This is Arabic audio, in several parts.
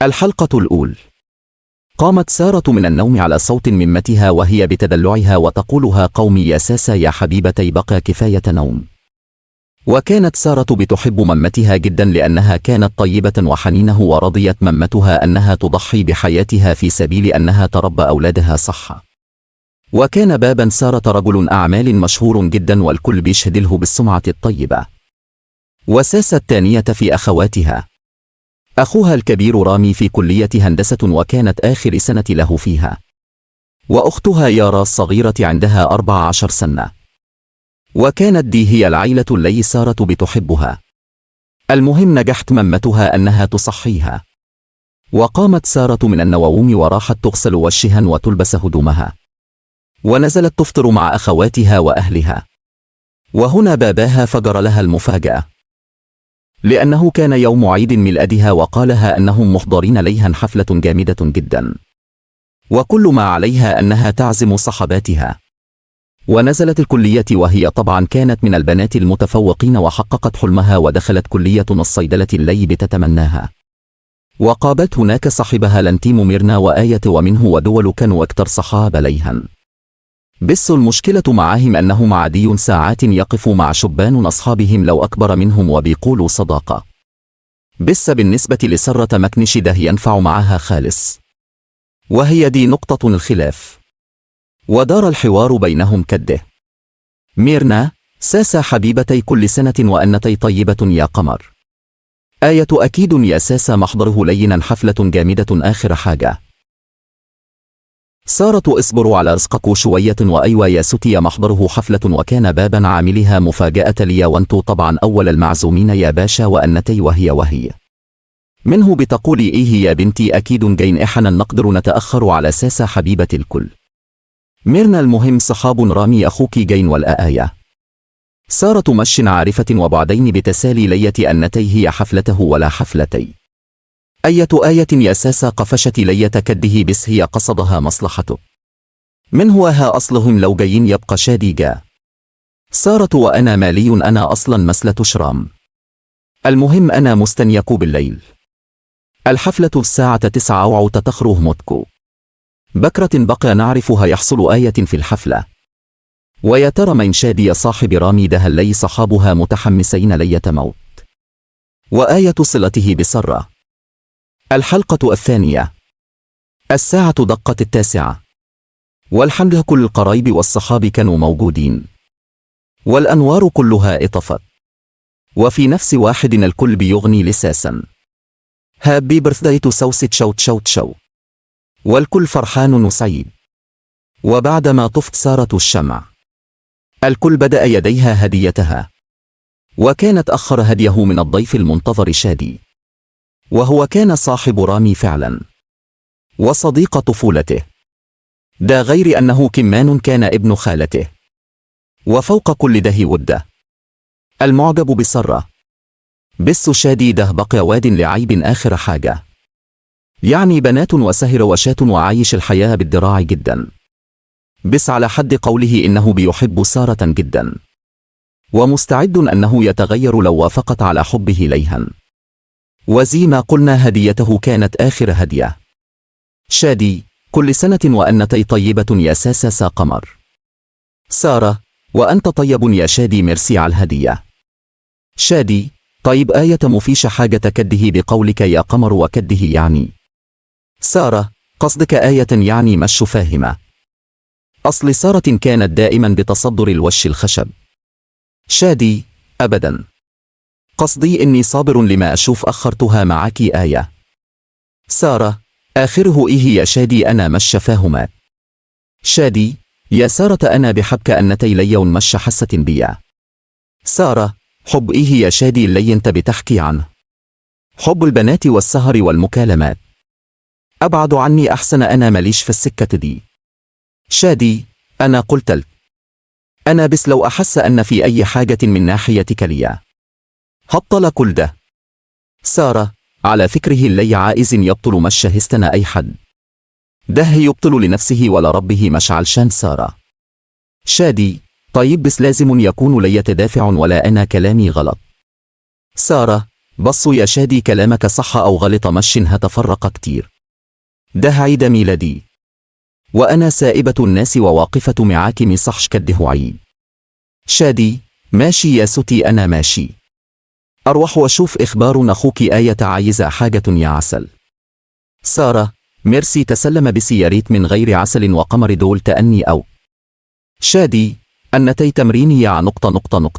الحلقة الأولى. قامت سارة من النوم على صوت ممتها وهي بتدلعها وتقولها: قومي يا ساسة يا حبيبتي، بقى كفاية نوم. وكانت سارة بتحب ممتها جدا لأنها كانت طيبة وحنينة، ورضيت ممتها أنها تضحي بحياتها في سبيل أنها تربى أولادها صح. وكان بابا سارة رجل أعمال مشهور جدا والكل بيشهد له بالسمعة الطيبة. وساسة الثانية في أخواتها. أخوها الكبير رامي في كلية هندسة وكانت آخر سنة له فيها. وأختها يارا الصغيرة عندها 14 سنة. وكانت دي هي العيلة التي سارة بتحبها. المهم نجحت ممتها أنها تصحيها. وقامت سارة من النوم وراحت تغسل وشها وتلبس هدومها. ونزلت تفطر مع أخواتها وأهلها. وهنا باباها فجر لها المفاجأة، لأنه كان يوم عيد ميلادها وقالها أنهم محضرين ليها حفلة جامدة جدا، وكل ما عليها أنها تعزم صحباتها. ونزلت الكلية وهي طبعا كانت من البنات المتفوقين وحققت حلمها ودخلت كلية الصيدلة التي بتتمناها. وقابلت هناك صاحبها لنتيم ميرنا وآية ومنه ودول كانوا أكثر صحاب ليهن. بس المشكلة معهم أنهم عادي ساعات يقفوا مع شبان أصحابهم لو أكبر منهم وبيقولوا صداقة. بس بالنسبة لسرة مكنش ده ينفع معها خالص، وهي دي نقطة الخلاف. ودار الحوار بينهم كده: ميرنا: ساسة حبيبتي كل سنة وأنتي طيبة يا قمر. آية: أكيد يا ساسة، محضره لينا حفلة جامدة آخر حاجة. سارة: اصبروا على رزقكوا شوية. وأيوة يا ستي، محضره حفلة وكان بابا عاملها مفاجأة لي وانتو طبعا أول المعزومين يا باشا وأنتي. وهي منه بتقولي: إيه يا بنتي، أكيد جاين، إحنا نقدر نتأخر على ساسة حبيبة الكل. ميرنا: المهم صحاب رامي أخوك جاين ولا آية؟ سارة: مش عارفة وبعدين بتسالي ليتي أنتي هي حفلته ولا حفلتي. آية يا ساسة، قفشت لي كده بس هي قصدها مصلحته. من هوها أصلهم لو جايين يبقى شادي جا. سارة: وأنا مالي، أنا أصلا مسلة شرام. المهم أنا مستنيكو بالليل. الحفلة الساعة 9 وتتخره متكو. بكرة بقى نعرفها يحصل آية في الحفلة. ويا ترى من شادي صاحب رامي ده اللي صحابها متحمسين لية موت. وآية صلته بسرة. الحلقة الثانية. الساعة دقت 9. والحمد لله كل القرايب والصحاب كانوا موجودين. والأنوار كلها اطفت. وفي نفس واحد الكل بيغني لساسا: هابي برثداي تو سوست شوت شوت شو. والكل فرحان وسعيد. وبعدما طفت سارة الشمع، الكل بدأ يديها هديتها. وكانت أخر هديه من الضيف المنتظر شادي، وهو كان صاحب رامي فعلا وصديق طفولته. ده غير أنه كمان كان ابن خالته. وفوق كل ده وده المعجب بسرة. بس شادي ده بقى واد لعيب آخر حاجة، يعني بنات وسهر وشات وعايش الحياة بالذراع جدا. بس على حد قوله إنه بيحب سارة جدا، ومستعد أنه يتغير لو وافقت على حبه ليها. وزي ما قلنا هديته كانت آخر هدية. شادي: كل سنة وأنتي طيبة يا ساسة قمر. سارة: وأنت طيب يا شادي، ميرسي على الهدية. شادي: طيب آية، مفيش حاجة كده بقولك يا قمر وكده يعني. سارة: قصدك آية يعني مش فاهمة. أصل سارة كانت دائما بتصدر الوش الخشب. شادي: أبدا، قصدي إني صابر لما أشوف أخرتها معك آية. سارة: آخره إيه يا شادي، أنا مش فاهمة. شادي: يا سارة، أنا بحبك أنتي ليون مش حسة بيا. سارة: حب إيه يا شادي اللي أنت بتحكي عنه؟ حب البنات والسهر والمكالمات. أبعد عني أحسن، أنا ماليش في السكة دي. شادي: أنا قلت لك، أنا بس لو أحس أن في أي حاجة من ناحيتك ليا هبطل كل ده. سارة: على فكره اللي عائز يبطل مش هستنى أي حد، ده يبطل لنفسه ولا ربه مش علشان سارة. شادي: طيب بس لازم يكون لي تدافع ولا أنا كلامي غلط. سارة: بصوا يا شادي كلامك صح أو غلط مش هتفرق كتير. ده عيد ميلادي وأنا سائبة الناس وواقفة معاك مصحش كده عيد. شادي ماشي يا ستي أنا ماشي. أروح وأشوف إخبار أخوك آية عايزة حاجة يا عسل. سارة ميرسي تسلم بس يا ريت من غير عسل وقمر دول تأني أو. شادي أنتي تمريني يا نقطة.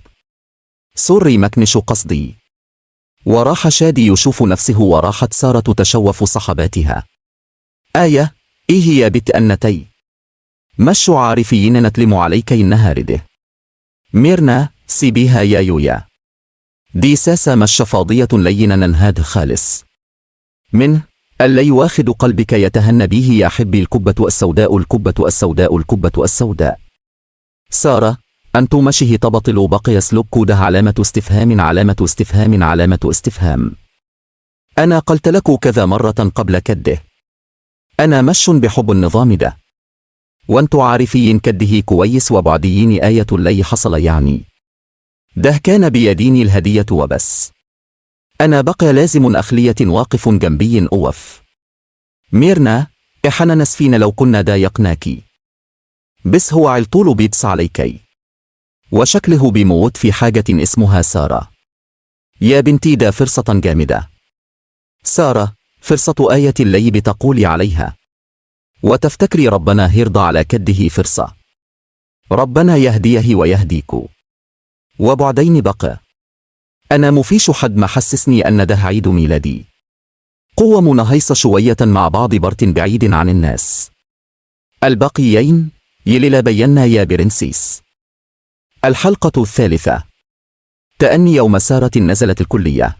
سوري مكنش قصدي. وراح شادي يشوف نفسه وراحت سارة تتشوف صحباتها. آية إيه يا بت أنتي مش عارفين نتلم عليك إنها رده. ميرنا سيبيها يا يويا دي ساسة مش فاضية لينا ننهاد خالص. من اللي يواخد قلبك يتهنى به يا حبي الكبة السوداء. سارة أنتو مشه تبطل بقي سلوك ده علامة استفهام. أنا قلت لك كذا مرة قبل كده أنا مش بحب النظام ده وانتو عارفين كده كويس وبعديين آية اللي حصل يعني ده كان بيديني الهدية وبس. أنا بقى لازم أخلية واقف جنبي أوف. ميرنا إحنا نسفين لو كنا ضايقناكي بس هو عالطول بيبص عليكي وشكله بيموت في حاجة اسمها سارة. يا بنتي ده فرصة جامدة. سارة فرصة آية اللي بتقولي عليها وتفتكري ربنا هيرضى على كده فرصة. ربنا يهديه ويهديكو. وبعدين بقى أنا مفيش حد ما حسسني أن ده عيد ميلادي. قوة منهيصة شوية مع بعض برت بعيد عن الناس. الباقيين يليلا بينا يا برنسيس. الحلقة الثالثة. تأني يوم سارة نزلت الكلية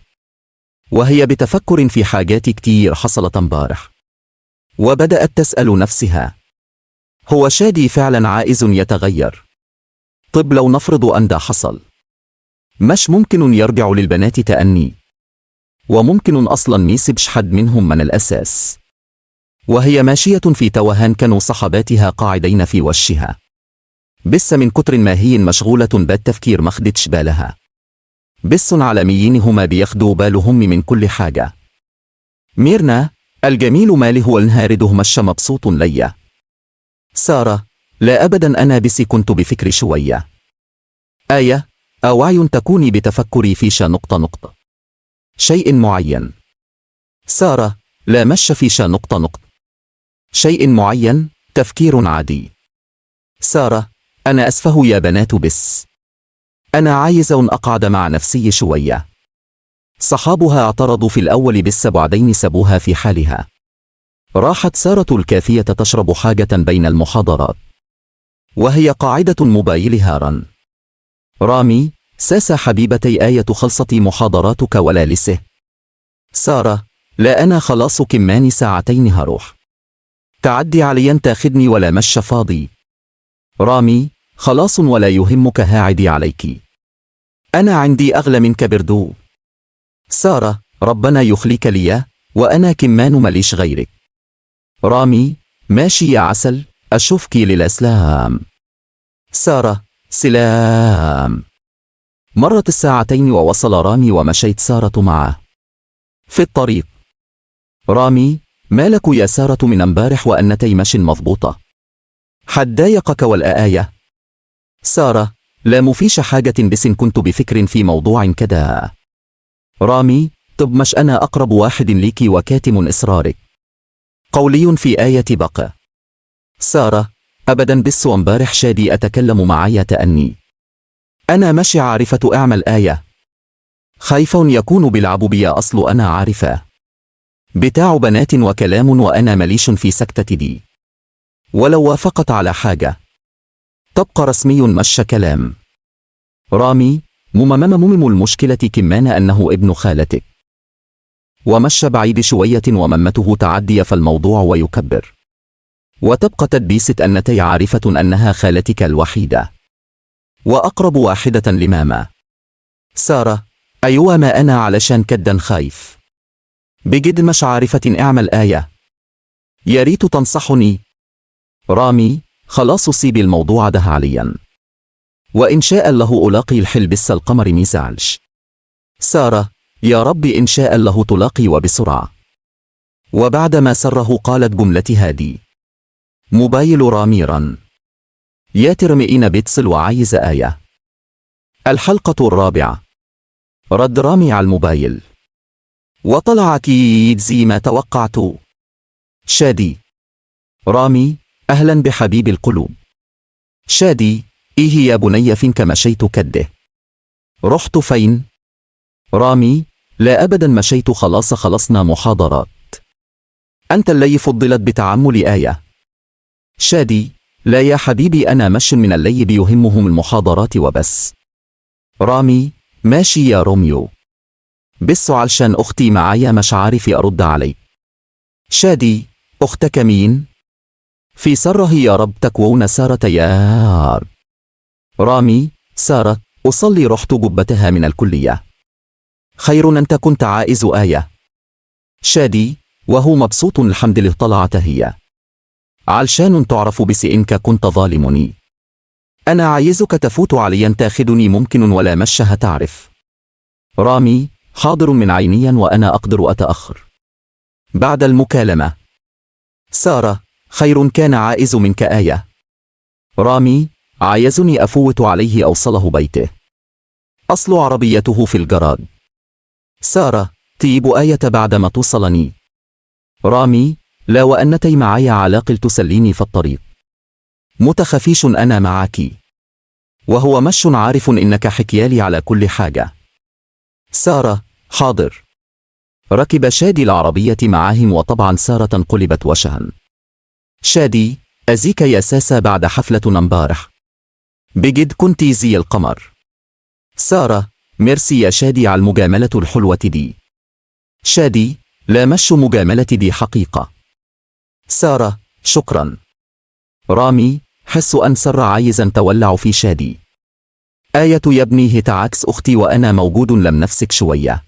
وهي بتفكر في حاجات كتير حصلت امبارح وبدأت تسأل نفسها هو شادي فعلا عائز يتغير؟ طب لو نفرض أن ده حصل مش ممكن يرجع للبنات تأني وممكن أصلا ميسبش حد منهم من الأساس. وهي ماشية في توهان كانوا صحباتها قاعدين في وشها بس من كتر ما هي مشغولة بالتفكير ما خدتش بالها. بس عالميين هما بياخدوا بالهم من كل حاجة. ميرنا الجميل ماله والنهارده مش مبسوط ليا. سارة لا أبدا أنا بس كنت بفكر شوية. آية أوعي تكوني بتفكري في نقطة شيء معين. سارة لا مش في نقطة شيء معين تفكير عادي. سارة أنا أسفه يا بنات بس أنا عايز أقعد مع نفسي شوية. صحابها اعترضوا في الأول بس بعدين سابوها في حالها. راحت سارة الكافية تشرب حاجة بين المحاضرات وهي قاعدة موبايلها رن. رامي ساسة حبيبتي آية خلصتي محاضراتك ولا لسه؟ سارة لا أنا خلاص كمان ساعتين هروح. تعدي عليا تاخدني ولا مش فاضي؟ رامي خلاص ولا يهمك هاعدي عليكي أنا عندي أغلى منك بردو. سارة ربنا يخليك لي وأنا كمان مليش غيرك. رامي ماشي يا عسل أشوفك للأسلام. سارة سلام. مرت الساعتين ووصل رامي ومشيت سارة معه في الطريق. رامي مالك يا سارة من امبارح وأنتي مش مضبوطة؟ حد ضايقك ولا آية؟ سارة لا مفيش حاجة بس كنت بفكر في موضوع كده. رامي طب مش أنا أقرب واحد ليكي وكاتم إصرارك. قولي في آية بقى. سارة أبدا بس امبارح شادي أتكلم معايا تأني أنا مش عارفة أعمل آية. خايف يكون بيلعبوا بيا أصل أنا عارفة بتاع بنات وكلام وأنا مليش في سكتة دي. ولو وافقت على حاجة تبقى رسمي مش كلام. رامي ممم المشكلة كمان أنه ابن خالتك ومش بعيد شوية وممته تعدي فالموضوع ويكبر وتبقى تدبيسة أنتي عارفة أنها خالتك الوحيدة وأقرب واحدة لماما. سارة أيوة ما أنا علشان كدا خايف بجد مش عارفة أعمل آية. يا ريت تنصحني. رامي خلاص سيب الموضوع ده حاليا وإن شاء الله ألاقي الحل بس القمر ميزعلش. سارة يا رب إن شاء الله تلاقي وبسرعة. وبعدما سره قالت جملة هادي: موبايل رامي رن. يا ترمئين بيتصل وعايز آية. الحلقة الرابعة. رد رامي على الموبايل وطلع أكيد زي ما توقعت. شادي: رامي أهلا بحبيب القلوب. شادي: إيه يا بني فينك مشيت كده؟ رحت فين؟ رامي: لا أبدا مشيت خلاص خلصنا محاضرات. أنت اللي فضلت بتعمل آية. شادي: لا يا حبيبي أنا مش من اللي بيهمهم المحاضرات وبس. رامي: ماشي يا روميو، بس علشان أختي معايا مش عارف أرد عليك. شادي: أختك مين؟ في سره يا رب تكون سارة يا رب. رامي: سارة أصلي رحت جبتها من الكلية. خير أنت كنت عائز آية. شادي: وهو مبسوط الحمد لله طلعت هي. علشان تعرف بس إنك كنت ظالمني. أنا عايزك تفوت عليا تاخدني ممكن ولا مشها تعرف. رامي: حاضر من عينيا وأنا أقدر أتأخر. بعد المكالمة: سارة: خير كان عائز منك آية. رامي: عايزني أفوت عليه أوصله بيته، أصل عربيته في الجراد. سارة: طيب آية بعدما توصلني. رامي: لا وأنتي معايا علاقل تسليني في الطريق. متخفيش أنا معاك. وهو مش عارف إنك حكيالي على كل حاجة. سارة: حاضر. ركب شادي العربية معاهم وطبعا سارة انقلبت وشها. شادي: أزيك يا ساسة بعد حفلة امبارح، بجد كنتي زي القمر. سارة: ميرسي يا شادي على المجاملة الحلوة دي. شادي: لا مش مجاملة دي حقيقة. سارة: شكرا. رامي: حس أن سر عايزا تولع في شادي. آية: يا ابني هي عكس أختي وأنا موجود لم نفسك شوية.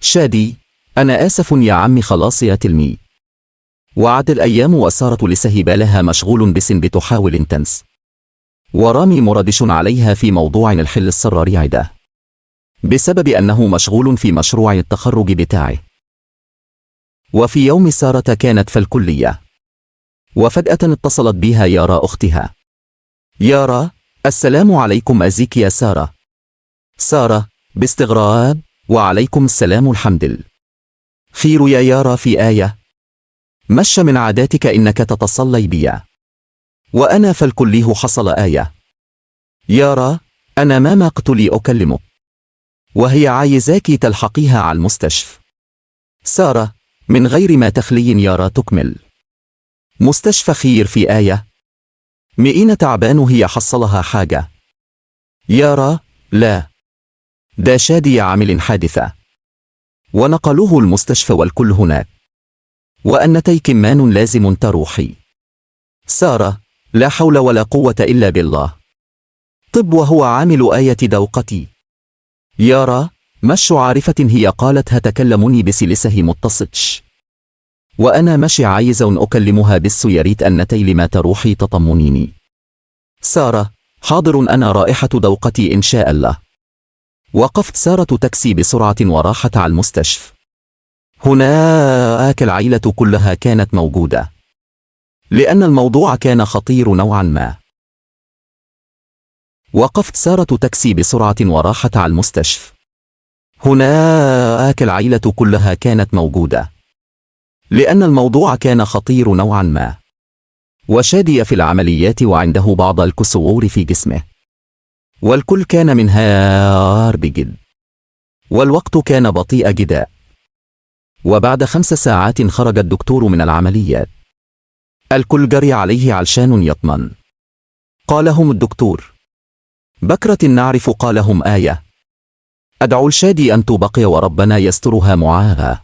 شادي: أنا آسف يا عمي خلاص يا تلمي. وعد الأيام وسارة لسه بالها مشغول بس بتحاول تنس. ورامي مردش عليها في موضوع الحل السراري عده بسبب أنه مشغول في مشروع التخرج بتاعه. وفي يوم سارة كانت في الكلية وفجأة اتصلت بها يارا أختها. يارا: السلام عليكم أزيك يا سارة. سارة باستغراب: وعليكم السلام الحمد لله. خير يا يارا في آية؟ مش من عاداتك إنك تتصلي بيا وأنا في الكليه حصل آية. يارا: أنا ما قتلي أكلمك وهي عايزاكي تلحقيها على المستشفى. سارة: من غير ما تخلي يارا تكمل. مستشفى خير في آية؟ مئين تعبان وهي حصلها حاجة. يارا: لا، ده شادي عامل حادثة ونقلوه المستشفى والكل هناك وأنتي كمان لازم تروحي. سارة: لا حول ولا قوة إلا بالله. طب وهو عامل آية دوقتي. يارا: مش عارفة هي قالت هتكلمني بس لسه متصلش وأنا مش عايز أكلمها بس يا ريت أنتي لما تروحي تطمنيني. سارة: حاضر أنا رائحة دوقتي إن شاء الله. وقفت سارة تاكسي بسرعة وراحت على المستشفى. هناك العيلة كلها كانت موجودة لأن الموضوع كان خطير نوعا ما. وقفت سارة تاكسي بسرعة وراحت على المستشفى. هناك العيلة كلها كانت موجودة لأن الموضوع كان خطير نوعا ما. وشادي في العمليات وعنده بعض الكسور في جسمه والكل كان منهار بجد والوقت كان بطيء جدا. وبعد 5 ساعات خرج الدكتور من العمليات. الكل جري عليه علشان يطمن. قالهم الدكتور: بكرة نعرف. قالهم آية: أدعو الشادي أن تبقي وربنا يسترها معاها.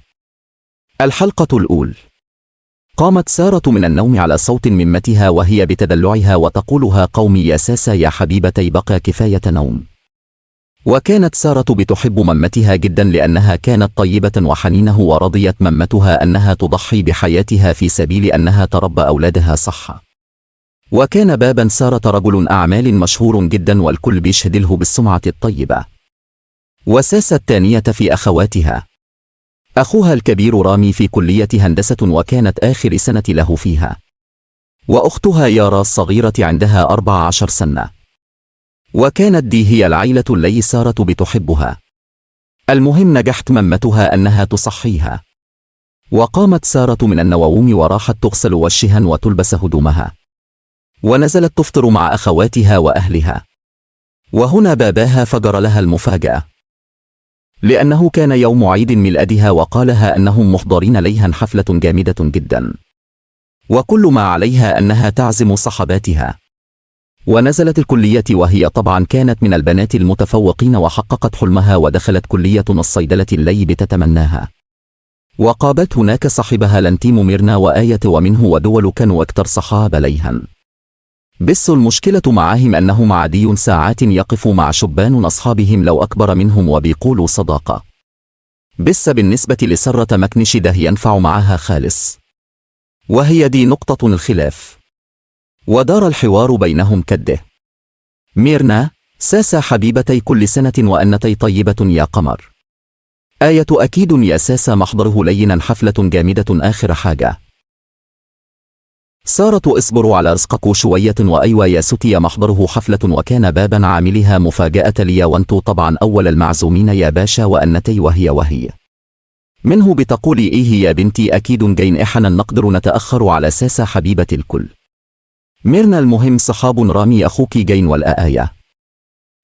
الحلقة الأولى. قامت سارة من النوم على صوت ممتها وهي بتدلعها وتقولها: قومي يا ساسة يا حبيبتي بقى كفاية نوم. وكانت سارة بتحب ممتها جدا لأنها كانت طيبة وحنينة ورضيت ممتها أنها تضحي بحياتها في سبيل أنها تربى أولادها صح. وكان بابا سارة رجل أعمال مشهور جدا والكل بيشهد له بالسمعة الطيبة. وساسة الثانية في أخواتها. أخوها الكبير رامي في كلية هندسة وكانت آخر سنة له فيها، وأختها يارا الصغيرة عندها 14 سنة، وكانت دي هي العيلة التي سارة بتحبها. المهم نجحت ممتها أنها تصحيها، وقامت سارة من النوم وراحت تغسل وشها وتلبس هدومها، ونزلت تفطر مع أخواتها وأهلها. وهنا باباها فجر لها المفاجأة، لأنه كان يوم عيد ميلادها وقالها أنهم محضرين ليها حفلة جامدة جدا، وكل ما عليها أنها تعزم صحباتها. ونزلت الكلية وهي طبعا كانت من البنات المتفوقين وحققت حلمها ودخلت كلية الصيدلة التي بتتمناها. وقابلت هناك صاحبها لنتيم ميرنا وآية ومنه ودول كانوا أكثر صحاب ليهن. بس المشكلة معهم أنهم عادي ساعات يقفوا مع شبان أصحابهم لو أكبر منهم وبيقولوا صداقة. بس بالنسبة لسرة مكنش ده ينفع معها خالص، وهي دي نقطة الخلاف. ودار الحوار بينهم كده: ميرنا: ساسا حبيبتي كل سنة وأنتي طيبة يا قمر. آية: أكيد يا ساسا محضره لينا حفلة جامدة آخر حاجة. سارة: اصبروا على رزقكم شوية. وأيوة يا ستي محضره حفلة وكان بابا عاملها مفاجأة ليا وانتو طبعا أول المعزومين يا باشا وأنتي وهي منه بتقولي إيه يا بنتي أكيد جاين إحنا نقدر نتأخر على ساسا حبيبة الكل. ميرنا: المهم صحاب رامي أخوك جاين ولا آية؟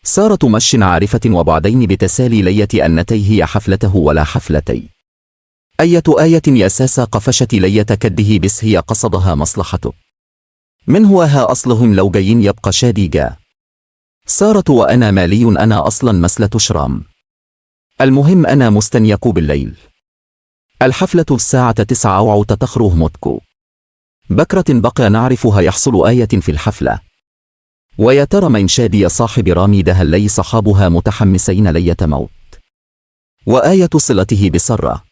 سارة: مش عارفة وبعدين بتسالي ليتي أنتي هي حفلته ولا حفلتي. آية يا ساسا قفشت لي كده بس هي قصدها مصلحته. من هو ها أصلهم لو جايين يبقى شادي جا. سارة: وأنا مالي أنا أصلا مسلة شرام. المهم أنا مستنيكو بالليل. الحفلة الساعة 9 وتتخره متكو. بكرة بقى نعرفها يحصل آية في الحفلة. ويا ترى من شادي يا صاحب رامي ده اللي صحابها متحمسين لية موت. وآية صلته بسرة.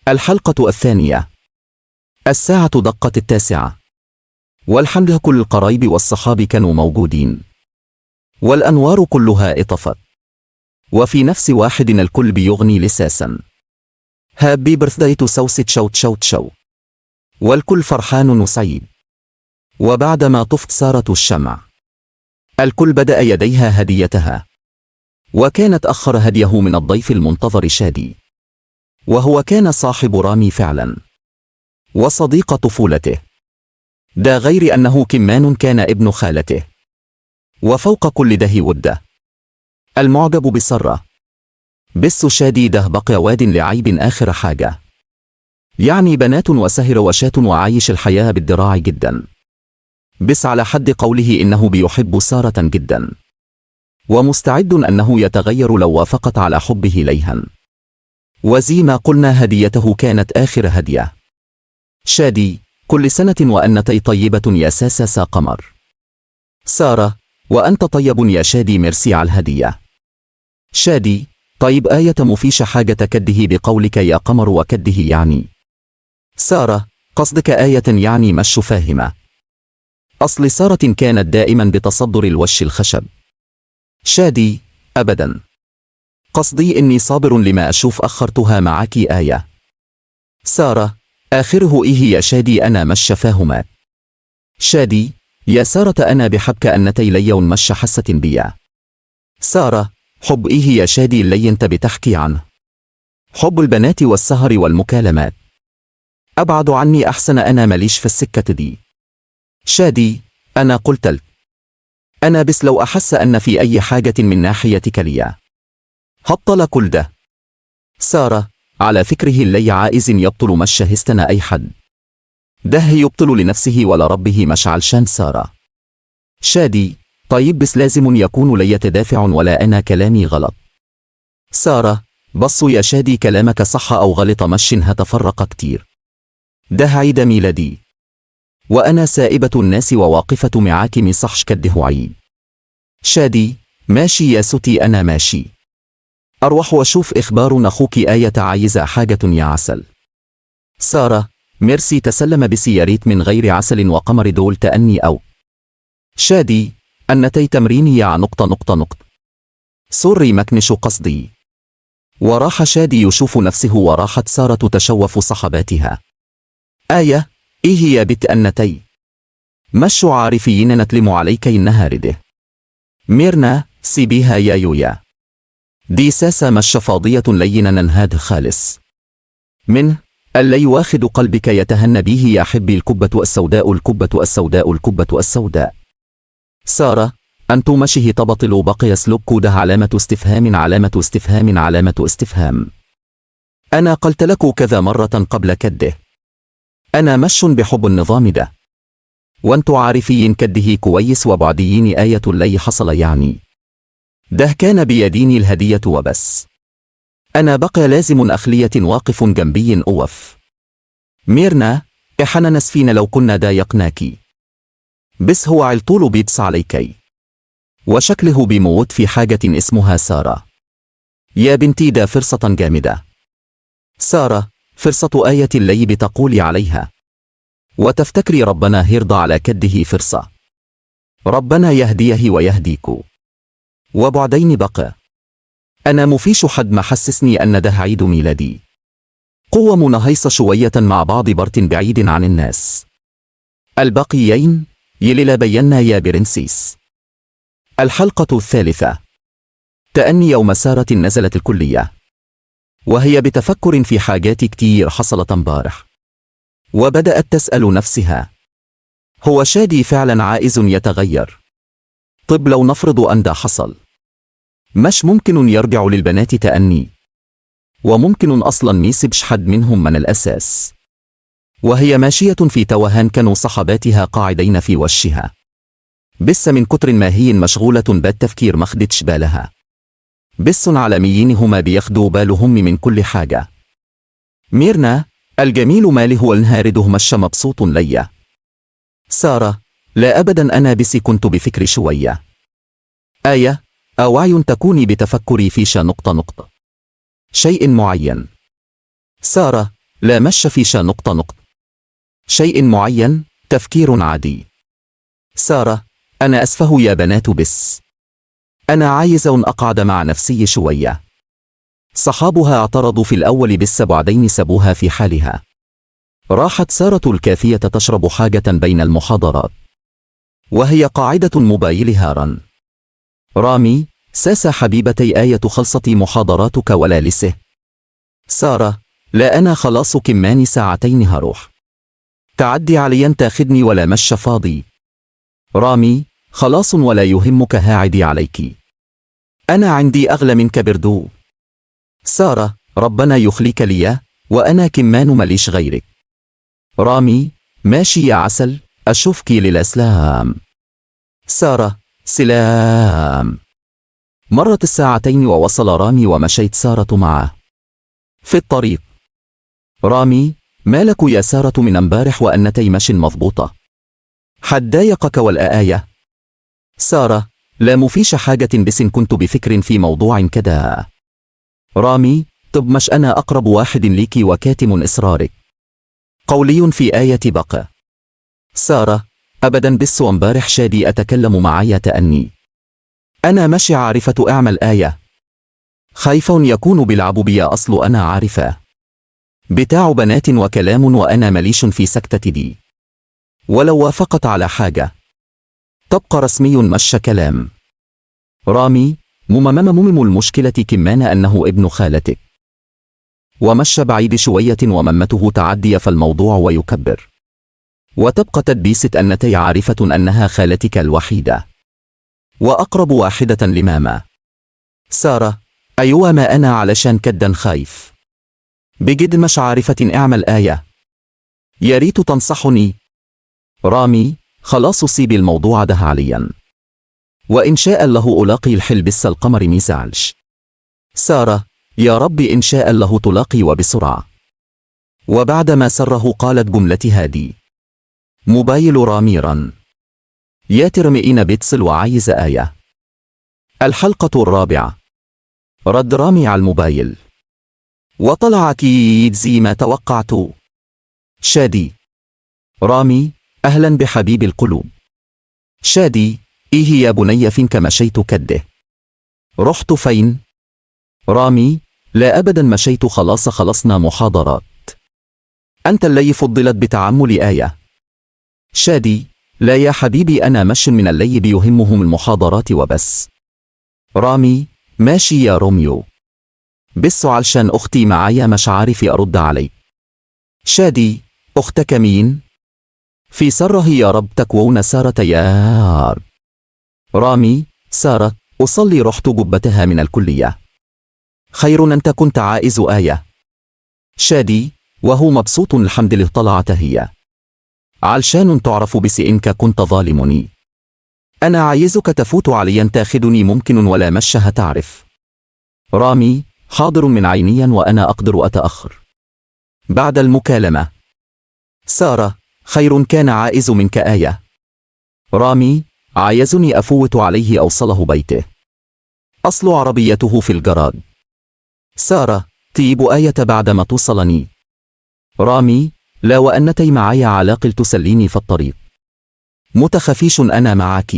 الحلقة الثانية. الساعة دقت 9، والحمد كل القرايب والصحاب كانوا موجودين، والأنوار كلها اطفت، وفي نفس واحد الكل بيغني لساسا: هابي برثداي تو سوست شوت شوت شو، والكل فرحان وسعيد. وبعدما طفت سارة الشمع الكل بدأ يديها هديتها، وكانت أخر هديه من الضيف المنتظر شادي، وهو كان صاحب رامي فعلا وصديق طفولته، ده غير أنه كمان كان ابن خالته، وفوق كل ده وده المعجب بسرة. بس شادي ده بقى واد لعيب آخر حاجة، يعني بنات وسهر وشات وعايش الحياة بالذراع جدا. بس على حد قوله إنه بيحب سارة جدا، ومستعد أنه يتغير لو وافقت على حبه ليها. وزي ما قلنا هديته كانت آخر هدية. شادي: كل سنة وأنتي طيبة يا ساسا قمر. سارة: وأنت طيب يا شادي ميرسي على الهدية. شادي: طيب آية مفيش حاجة كده بقولك يا قمر وكده يعني. سارة: قصدك آية يعني مش فاهمة. أصل سارة كانت دائما بتصدر الوش الخشب. شادي: أبدا، قصدي إني صابر لما أشوف أخرتها معك آية. سارة: آخره إيه يا شادي أنا مش فاهمك. شادي: يا سارة أنا بحبك أنتي ليون مش حسة بيا. سارة: حب إيه يا شادي اللي انت بتحكي عنه؟ حب البنات والسهر والمكالمات. أبعد عني أحسن، أنا ماليش في السكة دي. شادي: أنا قلت لك أنا بس لو أحس أن في أي حاجة من ناحيتك ليا هبطل كل ده. سارة: على فكره اللي عائز يبطل مش هستنى أي حد، ده يبطل لنفسه ولا ربه مش علشان سارة. شادي: طيب بس لازم يكون لي تدافع ولا أنا كلامي غلط. سارة: بصوا يا شادي كلامك صح أو غلط مش هتفرق كتير، ده عيد ميلادي وأنا سائبة الناس وواقفة معاك مصحش كده عيد. شادي: ماشي يا ستي أنا ماشي، أروح وأشوف إخبار أخوك آية عايزة حاجة يا عسل. سارة: ميرسي تسلم بس يا ريت من غير عسل وقمر دول تأني أو. شادي: أنتي تمريني يا نقطة. سوري مكنش قصدي. وراح شادي يشوف نفسه وراحت سارة تتشوف صحباتها. آية: إيه يا بت أنتي؟ مش عارفين نتلم عليك إنها رده. ميرنا: سيبيها يا يويا، دي ساسة مش فاضية لينا ننهاد خالص. من اللي يواخد قلبك يتهنى به يا حبي الكبة السوداء الكبة السوداء الكبة السوداء. سارة: أنتو مشه تبطل بقي سلوك كوده علامة استفهام علامة استفهام علامة استفهام. أنا قلت لكو كذا مرة قبل كده، أنا مش بحب النظام ده، وانتو عارفين كده كويس وبعديين آية اللي حصل يعني. ده كان بيديني الهدية وبس، أنا بقى لازم أخلية واقف جنبي أوف. ميرنا: إحنا نسفين لو كنا ضايقناكي، بس هو عالطول بيبص عليكي، وشكله بيموت في حاجة اسمها سارة. يا بنتي ده فرصة جامدة. سارة: فرصة آية اللي بتقولي عليها، وتفتكري ربنا هيرضى على كده فرصة؟ ربنا يهديه ويهديكو. وبعدين بقى أنا مفيش حد ما حسسني أن ده عيد ميلادي. قوة نهيص شوية مع بعض برت بعيد عن الناس. الباقيين يليلا بينا يا برنسيس. الحلقة الثالثة. تأني يوم سارة نزلت الكلية، وهي بتفكر في حاجات كتير حصلت امبارح، وبدأت تسأل نفسها: هو شادي فعلا عائز يتغير؟ طب لو نفرض أن ده حصل، مش ممكن يرجع للبنات تأني، وممكن أصلا ميسبش حد منهم من الأساس. وهي ماشية في توهان كانوا صحباتها قاعدين في وشها، بس من كتر ما هي مشغولة بالتفكير ما خدتش بالها. بس عالميين هما بياخدوا بالهم من كل حاجة. ميرنا: الجميل مالي هو الهارده مش مبسوط ليا. سارة: لا أبدا أنا بس كنت بفكر شوية. آية: أوعي تكوني بتفكري في نقطة شيء معين. سارة: لا مش في نقطة شيء معين، تفكير عادي. سارة: أنا أسفه يا بنات، بس أنا عايز أقعد مع نفسي شوية. صحابها اعترضوا في الأول بس بعدين سابوها في حالها. راحت سارة الكافية تشرب حاجة بين المحاضرات، وهي قاعدة موبايلها رن. رامي: ساسة حبيبتي آية خلصتي محاضراتك ولا لسه؟ سارة: لا أنا خلاص كمان ساعتين هروح، تعدي عليا تاخدني ولا مش فاضي. رامي: خلاص ولا يهمك هاعدي عليكي، أنا عندي أغلى منك بردو. سارة: ربنا يخليك ليا، وأنا كمان ماليش غيرك. رامي: ماشي يا عسل، أشوفكي للأسلام. سارة: سلام. مرت الساعتين ووصل رامي ومشيت سارة معه. في الطريق: رامي: مالك يا سارة من امبارح وأنتي مش مضبوطة؟ حد ضايقك ولا آية؟ سارة: لا مفيش حاجة بس كنت بفكر في موضوع كده. رامي: طب مش أنا أقرب واحد ليكي وكاتم إصرارك؟ قولي في آية بقى. سارة: أبدا بس امبارح شادي أتكلم معايا تأني، أنا مش عارفة أعمل آية، خايف يكون بيلعبوا بيا، أصل أنا عارفة بتاع بنات وكلام وأنا مليش في سكتة دي، ولو وافقت على حاجة تبقى رسمي مش كلام. رامي: ممم المشكلة كمان أنه ابن خالتك، ومش بعيد شوية وممته تعدي فالموضوع ويكبر، وتبقى تدبيسة أنتي عارفة أنها خالتك الوحيدة وأقرب واحدة لماما. سارة: أيوة ما أنا علشان كدا خايف بجد مش عارفة أعمل آية، يا ريت تنصحني. رامي: خلاص سيبي الموضوع ده حاليا، وإن شاء الله ألاقي الحل بس القمر ميزعلش. سارة: يا رب إن شاء الله تلاقي وبسرعة. وبعدما سره قالت جملتها دي. موبايل رامي رن. يا ترمئين بيتصل وعايز آية. الحلقة الرابعة. رد رامي على الموبايل وطلع أكيد زي ما توقعت. شادي. رامي: أهلا بحبيب القلوب. شادي: إيه يا بني فينك مشيت كده؟ رحت فين؟ رامي: لا أبدا مشيت خلاص خلصنا محاضرات. أنت اللي فضلت بتعمل آية. شادي: لا يا حبيبي أنا مش من اللي بيهمهم المحاضرات وبس. رامي: ماشي يا روميو، بس علشان أختي معايا مش عارف أرد عليك. شادي: أختك مين؟ في سره يا رب تكون سارة يا رب. رامي: سارة أصلي رحت جبتها من الكلية. خير أنت كنت عائز آية. شادي: وهو مبسوط الحمد لله طلعت هي. علشان تعرف بس إنك كنت ظالمني. أنا عايزك تفوت عليا تاخدني ممكن ولا مشها تعرف. رامي: حاضر من عينيا وأنا أقدر أتأخر. بعد المكالمة: سارة: خير كان عائز منك آية. رامي: عايزني أفوت عليه أوصله بيته، أصل عربيته في الجراج. سارة: طيب آية بعد ما توصلني. رامي: لا وأنتي معايا علاقل تسليني في الطريق. متخفيش أنا معاك،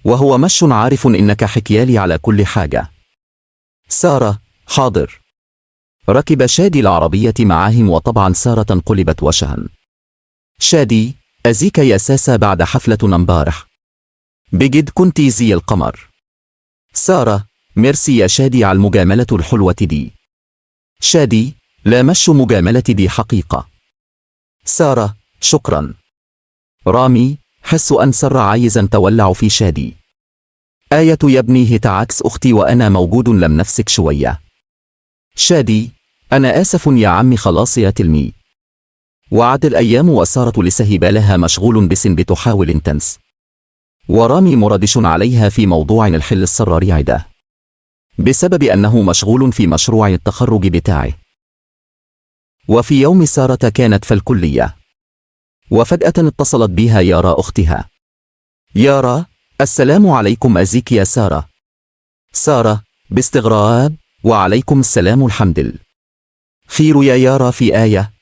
وهو مش عارف إنك حكيالي على كل حاجة. سارة: حاضر. ركب شادي العربية معاهم وطبعا سارة انقلبت وشها. شادي: أزيك يا ساسة بعد حفلة امبارح، بجد كنتي زي القمر. سارة: ميرسي يا شادي على المجاملة الحلوة دي. شادي: لا مش مجاملة دي حقيقة. سارة: شكرا. رامي: حس أن سر عايزا تولع في شادي. آية: يا ابني هي عكس أختي وأنا موجود لم نفسك شوية. شادي: أنا آسف يا عمي خلاص يا تلمي. وعد الأيام وسارة لسه بالها مشغول بس بتحاول تنس، ورامي مردش عليها في موضوع الحل السراري عده بسبب أنه مشغول في مشروع التخرج بتاعه. وفي يوم سارة كانت في الكلية، وفجأة اتصلت بها يارا أختها. يارا: السلام عليكم أزيك يا سارة. سارة باستغراب: وعليكم السلام الحمد لله. خير يا يارا في آية؟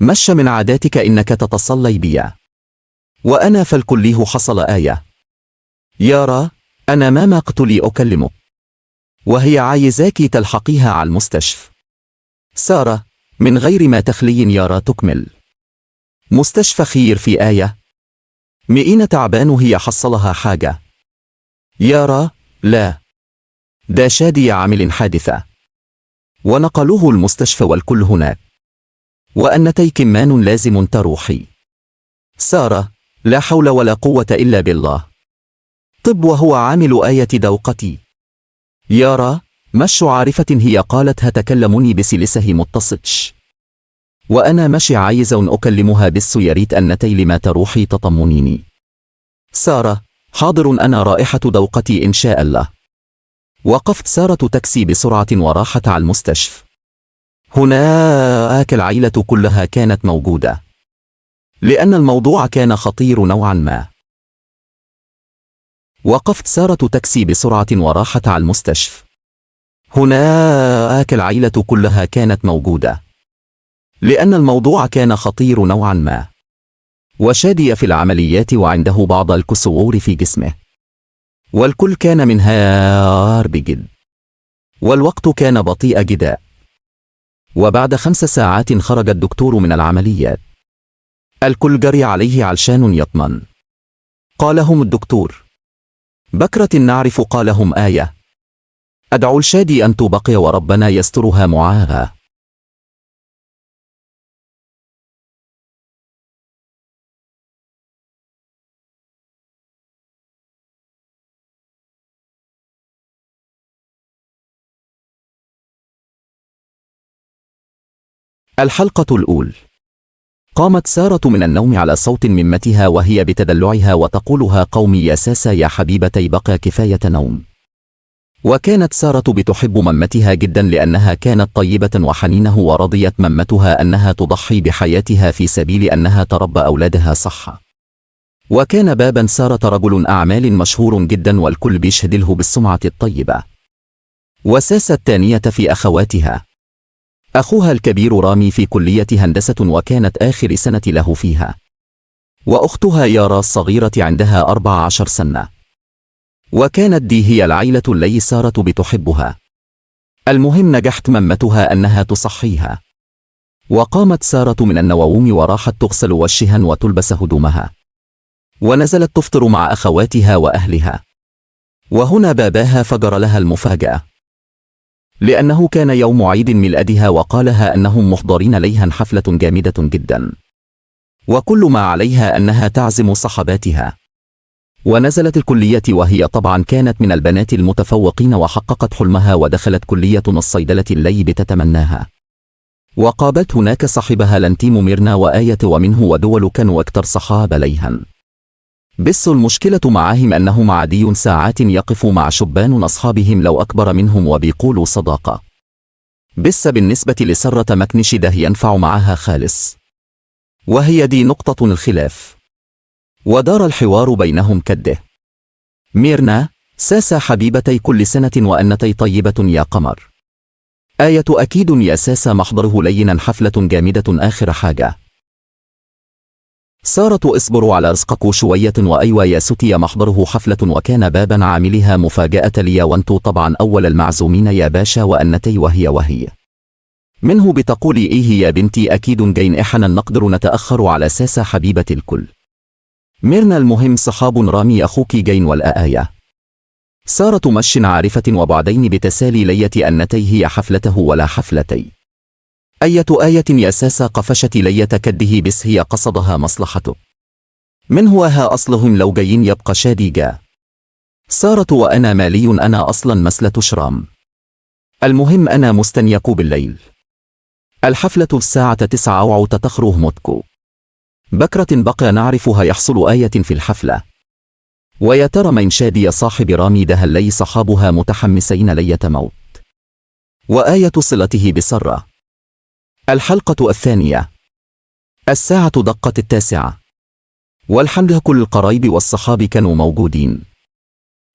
مش من عاداتك إنك تتصلي بيا وأنا في الكليه حصل آية. يارا: أنا ما قتلي أكلمك وهي عايزاكي تلحقيها على المستشفى. سارة: من غير ما تخلي يارا تكمل. مستشفى خير في آية؟ مئين تعبان وهي حصلها حاجة. يارا: لا، ده شادي عامل حادثة ونقلوه المستشفى والكل هناك، وأنتي كمان لازم تروحي. سارة: لا حول ولا قوة إلا بالله. طب وهو عامل آية دوقتي. يارا: مش عارفة هي قالت هتكلمني بس لسه متصلش، وأنا مش عايز أكلمها بس يا ريت أنتي لما تروحي تطمنيني. سارة: حاضر أنا رائحة دوقتي إن شاء الله. وقفت سارة تاكسي بسرعة وراحت على المستشفى. هناك العيلة كلها كانت موجودة لأن الموضوع كان خطير نوعا ما. وقفت سارة تاكسي بسرعة وراحت على المستشفى. هناك العيلة كلها كانت موجودة لأن الموضوع كان خطير نوعا ما. وشادي في العمليات وعنده بعض الكسور في جسمه، والكل كان منهار بجد، والوقت كان بطيء جدا. وبعد 5 ساعات خرج الدكتور من العمليات. الكل جري عليه علشان يطمن. قالهم الدكتور: بكرة نعرف. قالهم آية: أدعو الشادي أن تبقي وربنا يسترها معاها. الحلقة الأولى. قامت سارة من النوم على صوت ممتها وهي بتدلعها وتقولها: قومي يا ساسة يا حبيبتي بقى كفاية نوم. وكانت سارة بتحب ممتها جدا لأنها كانت طيبة وحنينة، ورضيت ممتها أنها تضحي بحياتها في سبيل أنها تربى أولادها صح. وكان بابا سارة رجل أعمال مشهور جدا والكل بيشهد له بالسمعة الطيبة. وساسة الثانية في أخواتها. أخوها الكبير رامي في كلية هندسة وكانت آخر سنة له فيها، وأختها يارا الصغيرة عندها 14 سنة. وكانت دي هي العيلة اللي سارة بتحبها. المهم نجحت ممتها أنها تصحيها، وقامت سارة من النوم وراحت تغسل وشها وتلبس هدومها، ونزلت تفطر مع أخواتها وأهلها. وهنا باباها فجر لها المفاجأة، لأنه كان يوم عيد ميلادها، وقالها أنهم محضرين ليها حفلة جامدة جدا، وكل ما عليها أنها تعزم صحباتها. ونزلت الكلية، وهي طبعا كانت من البنات المتفوقين وحققت حلمها ودخلت كلية الصيدلة التي بتتمناها. وقابلت هناك صاحبها لنتيم ميرنا وآية ومنه ودول كانوا أكثر صحاب ليها. بس المشكلة معهم أنهم عادي ساعات يقف مع شبان أصحابهم لو أكبر منهم وبيقولوا صداقة. بس بالنسبة لسارة مكنش ده ينفع معها خالص، وهي دي نقطة الخلاف. ودار الحوار بينهم كده: ميرنا: ساسا حبيبتي كل سنة وأنتي طيبة يا قمر. آية: أكيد يا ساسا، محضره لينا حفلة جامدة آخر حاجة. سارة: اصبروا على رزقكوا شوية. وأيوة يا ستي، محضره حفلة وكان بابا عاملها مفاجأة ليا وانتو طبعا أول المعزومين يا باشا وأنتي وهي منه بتقولي إيه يا بنتي، أكيد جاين إحنا نقدر نتأخر على ساسا حبيبة الكل. ميرنا: المهم صحاب رامي أخوك جاين ولا آية؟ سارة: مش عارفة وبعدين بتسالي ليتي أنتي هي حفلته ولا حفلتي. آية: يا ساسا قفشتي ليت كده، بس هي قصدها مصلحته. من هوها أصلهم لو جايين يبقى شادي جا. سارة: وأنا مالي، أنا أصلا مسلة شرام. المهم أنا مستنيك بالليل. الحفلة الساعة 9 وتتخره متكو. بكرة بقى نعرفها يحصل آية في الحفلة. ويا ترى من شادي يا صاحب رامي ده اللي صحابها متحمسين لية موت. وآية صلته بسرة. الحلقة الثانية. الساعة دقت 9، والحمد لله كل القرايب والصحاب كانوا موجودين،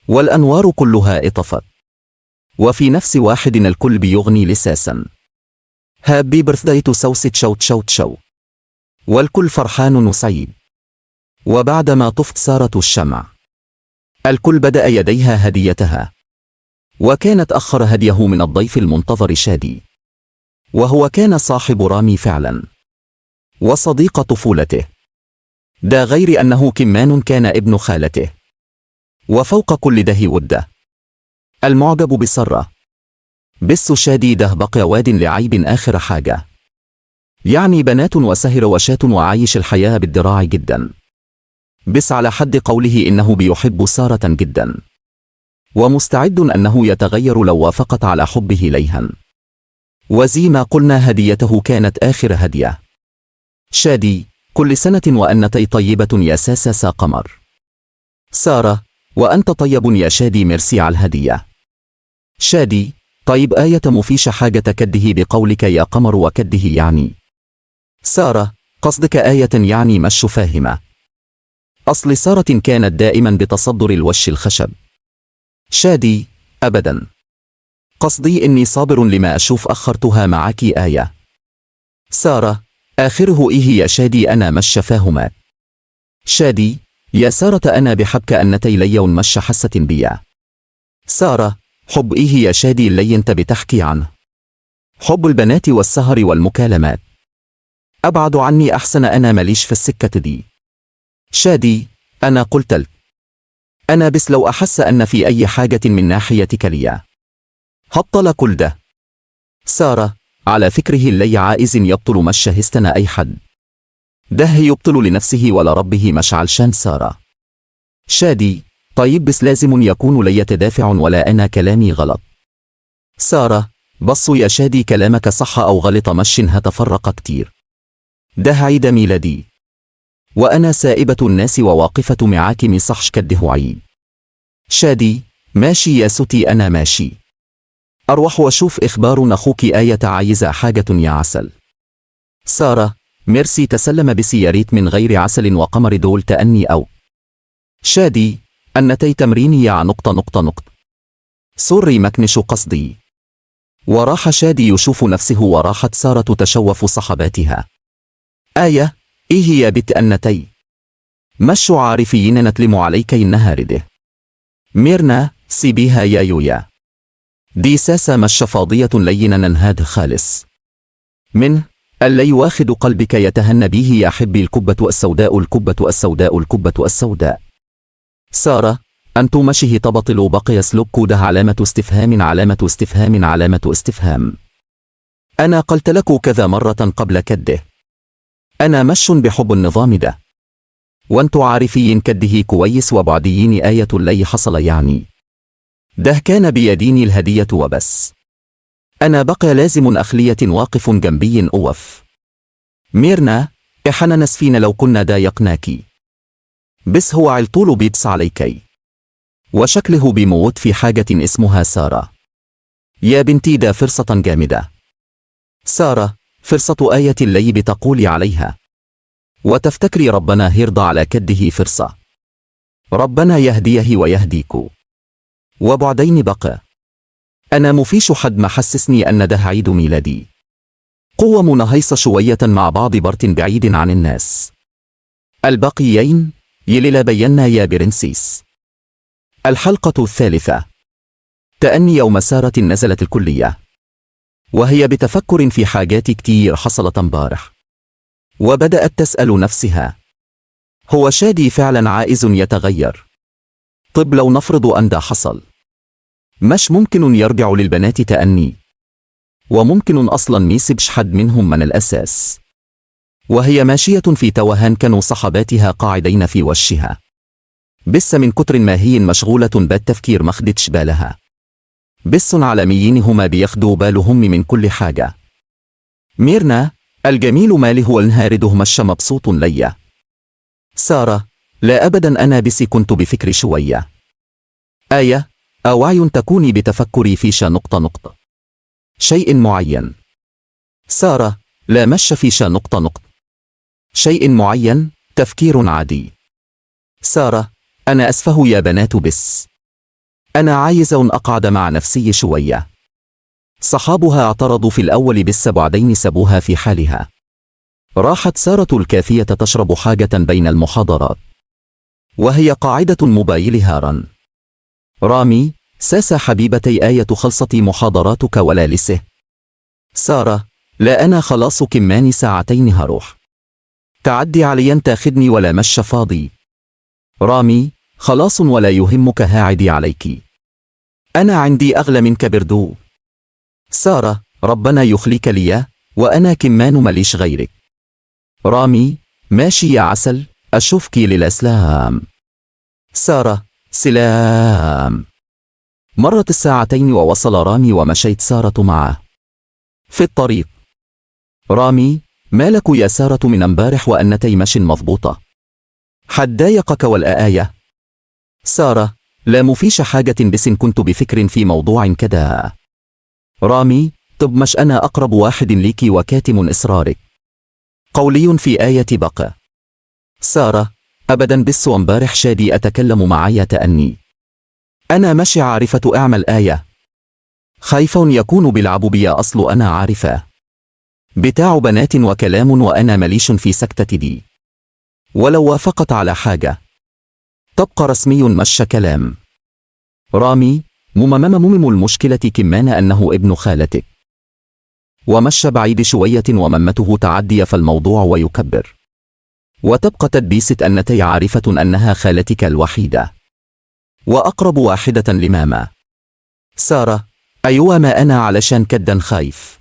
والأنوار كلها اطفت، وفي نفس واحد الكل بيغني لساسا: هابي برثداي تو سوست شوت شوت شو، والكل فرحان وسعيد. وبعدما طفت سارة الشمع، الكل بدأ يديها هديتها، وكانت أخر هديه من الضيف المنتظر شادي، وهو كان صاحب رامي فعلا وصديق طفولته، ده غير أنه كمان كان ابن خالته، وفوق كل ده وده المعجب بسرة. بس شادي ده بقى واد لعيب آخر حاجة، يعني بنات وسهر وشات وعايش الحياة بالدراع جدا، بس على حد قوله إنه بيحب سارة جدا، ومستعد أنه يتغير لو وافقت على حبه ليها. وزي ما قلنا هديته كانت آخر هدية. شادي: كل سنة وأنتي طيبة يا ساسا قمر. سارة: وأنت طيب يا شادي، ميرسي على الهدية. شادي: طيب آية، مفيش حاجة كده بقولك يا قمر، وكده يعني. سارة: قصدك آية يعني مش فاهمة. أصل سارة كانت دائما بتصدر الوش الخشب. شادي: أبدا، قصدي إني صابر لما أشوف أخرتها معك آية. سارة: آخره إيه يا شادي، أنا مش فاهمة. شادي: يا سارة أنا بحبك أنتي لي مش حسة بيا. سارة: حب إيه يا شادي اللي أنت بتحكي عنه؟ حب البنات والسهر والمكالمات. أبعد عني أحسن، أنا ماليش في السكة دي. شادي: أنا قلت لك، أنا بس لو أحس أن في أي حاجة من ناحيتك ليا هبطل كل ده. سارة: على فكره اللي عائز يبطل مش هستنا أي حد، ده يبطل لنفسه ولا ربه مش علشان سارة. شادي: طيب بس لازم يكون لي تدافع ولا أنا كلامي غلط. سارة: بصوا يا شادي، كلامك صح أو غلط مش هتفرق كتير، ده عيد ميلادي، وأنا سائبة الناس وواقفة معاك مصحش كده عيد. شادي: ماشي يا ستي، أنا ماشي، أروح وأشوف إخبار أخوك آية عايزة حاجة يا عسل. سارة: ميرسي، تسلم بس يا ريت من غير عسل وقمر دول تأني أو. شادي: أنتي تمريني يا نقطة. سوري مكنش قصدي. وراح شادي يشوف نفسه، وراحت سارة تشوف صحباتها. آية: إيه يا بت أنتي مش عارفين نتلم عليك النهار ده. ميرنا: سيبيها يا يويا، دي ساسة مش فاضية لينا ننهاد خالص منه اللي يواخد قلبك يتهنى به يا حبي الكبة السوداء الكبة السوداء الكبة السوداء. سارة أنتو مشه تبطل بقي سلوك كوده علامة استفهام علامة استفهام علامة استفهام. أنا قلت لك كذا مرة قبل كده أنا مش بحب النظام ده وانتو عارفين كده كويس وبعديين آية اللي حصل يعني ده كان بيديني الهدية وبس. أنا بقى لازم أخلية واقف جنبي أوف. ميرنا إحنا نسفين لو كنا ضايقناكي بس هو علطول بيبص عليكي وشكله بيموت في حاجة اسمها سارة. يا بنتي ده فرصة جامدة. سارة فرصة آية اللي بتقولي عليها وتفتكري ربنا هيرضى على كده فرصة. ربنا يهديه ويهديكو. وبعدين بقى أنا مفيش حد ما حسسني أن ده عيد ميلادي. قوة منهيصة شوية مع بعض برت بعيد عن الناس. الباقيين يليلا بينا يا برنسيس. الحلقة الثالثة. تأني يوم سارة نزلت الكلية وهي بتفكر في حاجات كتير حصلت امبارح وبدأت تسأل نفسها هو شادي فعلا عائز يتغير؟ طب لو نفرض أن ده حصل مش ممكن يرجع للبنات تأني وممكن أصلا ميسبش حد منهم من الأساس. وهي ماشية في توهان كانوا صحباتها قاعدين في وشها بس من كتر ما هي مشغولة بالتفكير ما خدتش بالها. بس عالميين هما بياخدوا بالهم من كل حاجة. ميرنا الجميل مالي هو النهارده مش مبسوط ليا. سارة لا أبدا أنا بس كنت بفكر شوية. آية أوعي تكوني بتفكري في نقطة شيء معين. سارة لا مش في نقطة شيء معين تفكير عادي. سارة أنا أسفه يا بنات بس أنا عايزة أقعد مع نفسي شوية. صحابها اعترضوا في الأول بس بعدين سابوها في حالها. راحت سارة الكافية تشرب حاجة بين المحاضرات وهي قاعدة موبايلها رن. رامي ساسة حبيبتي آية خلصتي محاضراتك ولا لسه؟ سارة لا أنا خلاص كماني ساعتين هروح. تعدي عليا تاخدني ولا مش فاضي؟ رامي خلاص ولا يهمك هاعدي عليكي. أنا عندي أغلى منك بردو. سارة ربنا يخليك ليا وأنا كمان مليش غيرك. رامي ماشي يا عسل أشوفكي للأسلام. سارة سلام. مرت الساعتين ووصل رامي ومشيت سارة معه في الطريق. رامي مالك يا سارة من امبارح وأنتي مش مضبوطة؟ حد ضايقك ولا آية؟ سارة لا مفيش حاجة بس كنت بفكر في موضوع كده. رامي طب مش أنا أقرب واحد ليكي وكاتم إصرارك قولي في آية بقى. سارة أبدا بس وامبارح شادي أتكلم معي تأني أنا مش عارفة أعمل آية. خايف يكون بيلعبوا بيا أصل أنا عارفة بتاع بنات وكلام وأنا مليش في سكتة دي. ولو وافقت على حاجة تبقى رسمي مش كلام. رامي ممم المشكلة كمان أنه ابن خالتك ومش بعيد شوية وممته تعدي فالموضوع ويكبر وتبقى تدبيسة أنتي عارفة أنها خالتك الوحيدة وأقرب واحدة لماما. سارة أيوة ما أنا علشان كدا خايف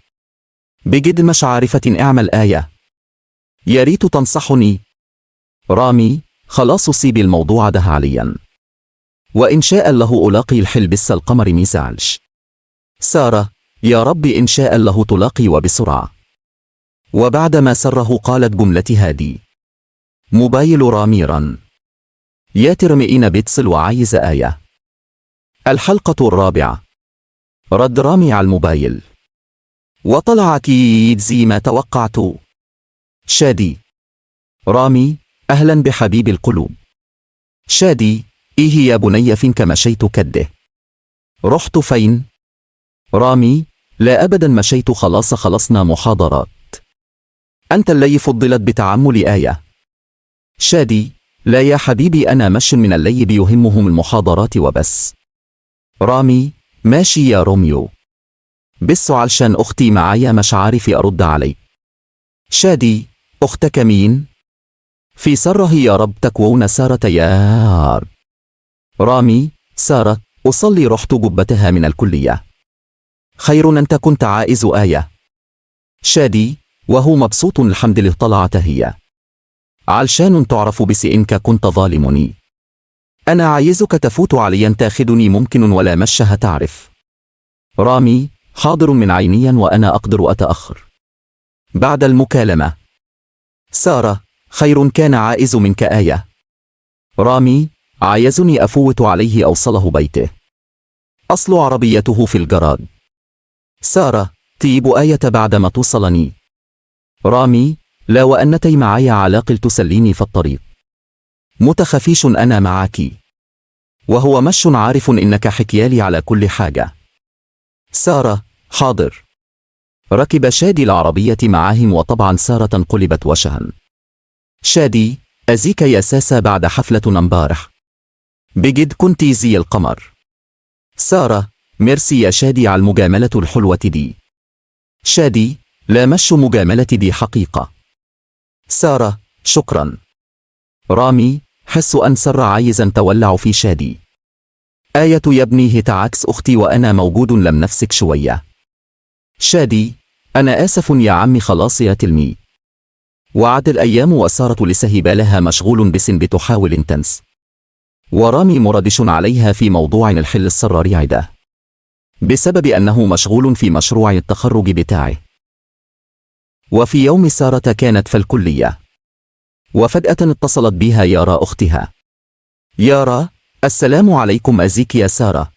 بجد مش عارفة أعمل آية. يا ريت تنصحني. رامي خلاص سيب الموضوع ده حاليا وإن شاء الله ألاقي الحل بس القمر ميزعلش. سارة يا رب إن شاء الله تلاقي وبسرعة. وبعدما سره قالت جملتها دي موبايل رامي رن. يا ترمئين بيتصل وعايز آية. الحلقة الرابعة. رد رامي على الموبايل وطلع أكيد زي ما توقعت. شادي. رامي أهلا بحبيب القلوب. شادي إيه يا بني فينك مشيت كده؟ رحت فين؟ رامي لا أبدا مشيت خلاص خلصنا محاضرات. أنت اللي فضلت بتعمل آية. شادي لا يا حبيبي أنا مش من اللي بيهمهم المحاضرات وبس. رامي ماشي يا روميو. بس علشان أختي معايا مش عارف أرد عليك. شادي: أختك مين؟ في سره يا رب تكوون سارة يا رب. رامي: سارة أصلي رحت جبتها من الكلية. خير أنت كنت عائز آية. شادي: وهو مبسوط الحمد لله طلعت هي. علشان تعرف بس إنك كنت ظالمني. أنا عايزك تفوت عليا تاخدني ممكن ولا مشها تعرف. رامي: حاضر من عينيا وأنا أقدر أتأخر. بعد المكالمة: سارة: خير كان عائز منك آية. رامي: عايزني أفوت عليه أوصله بيته. أصل عربيته في الجراد. سارة: طيب آية بعدما توصلني. رامي: لا وأنتي معي علاقل تسليني في الطريق. متخفيش أنا معك. وهو مش عارف إنك حكيالي على كل حاجة. سارة: حاضر. ركب شادي العربية معهم وطبعا سارة انقلبت وجها. شادي: أزيك يا ساسة بعد حفلة امبارح. بجد كنتي زي القمر. سارة: ميرسي يا شادي على المجاملة الحلوة دي. شادي: لا مش مجاملة دي حقيقة. سارة: شكرا. رامي: حس أن سر عايزا تولع في شادي. آية: يا ابني هت عكس أختي وأنا موجود لم نفسك شوية. شادي: أنا آسف يا عمي خلاص يا تلمي. وعد الأيام وسارة لسه بالها مشغول بسن بتحاول تنس. ورامي مردش عليها في موضوع الحل السراري عده بسبب أنه مشغول في مشروع التخرج بتاعه. وفي يوم سارة كانت في الكلية وفجأة اتصلت بها يارا أختها. يارا: السلام عليكم أزيك يا سارة.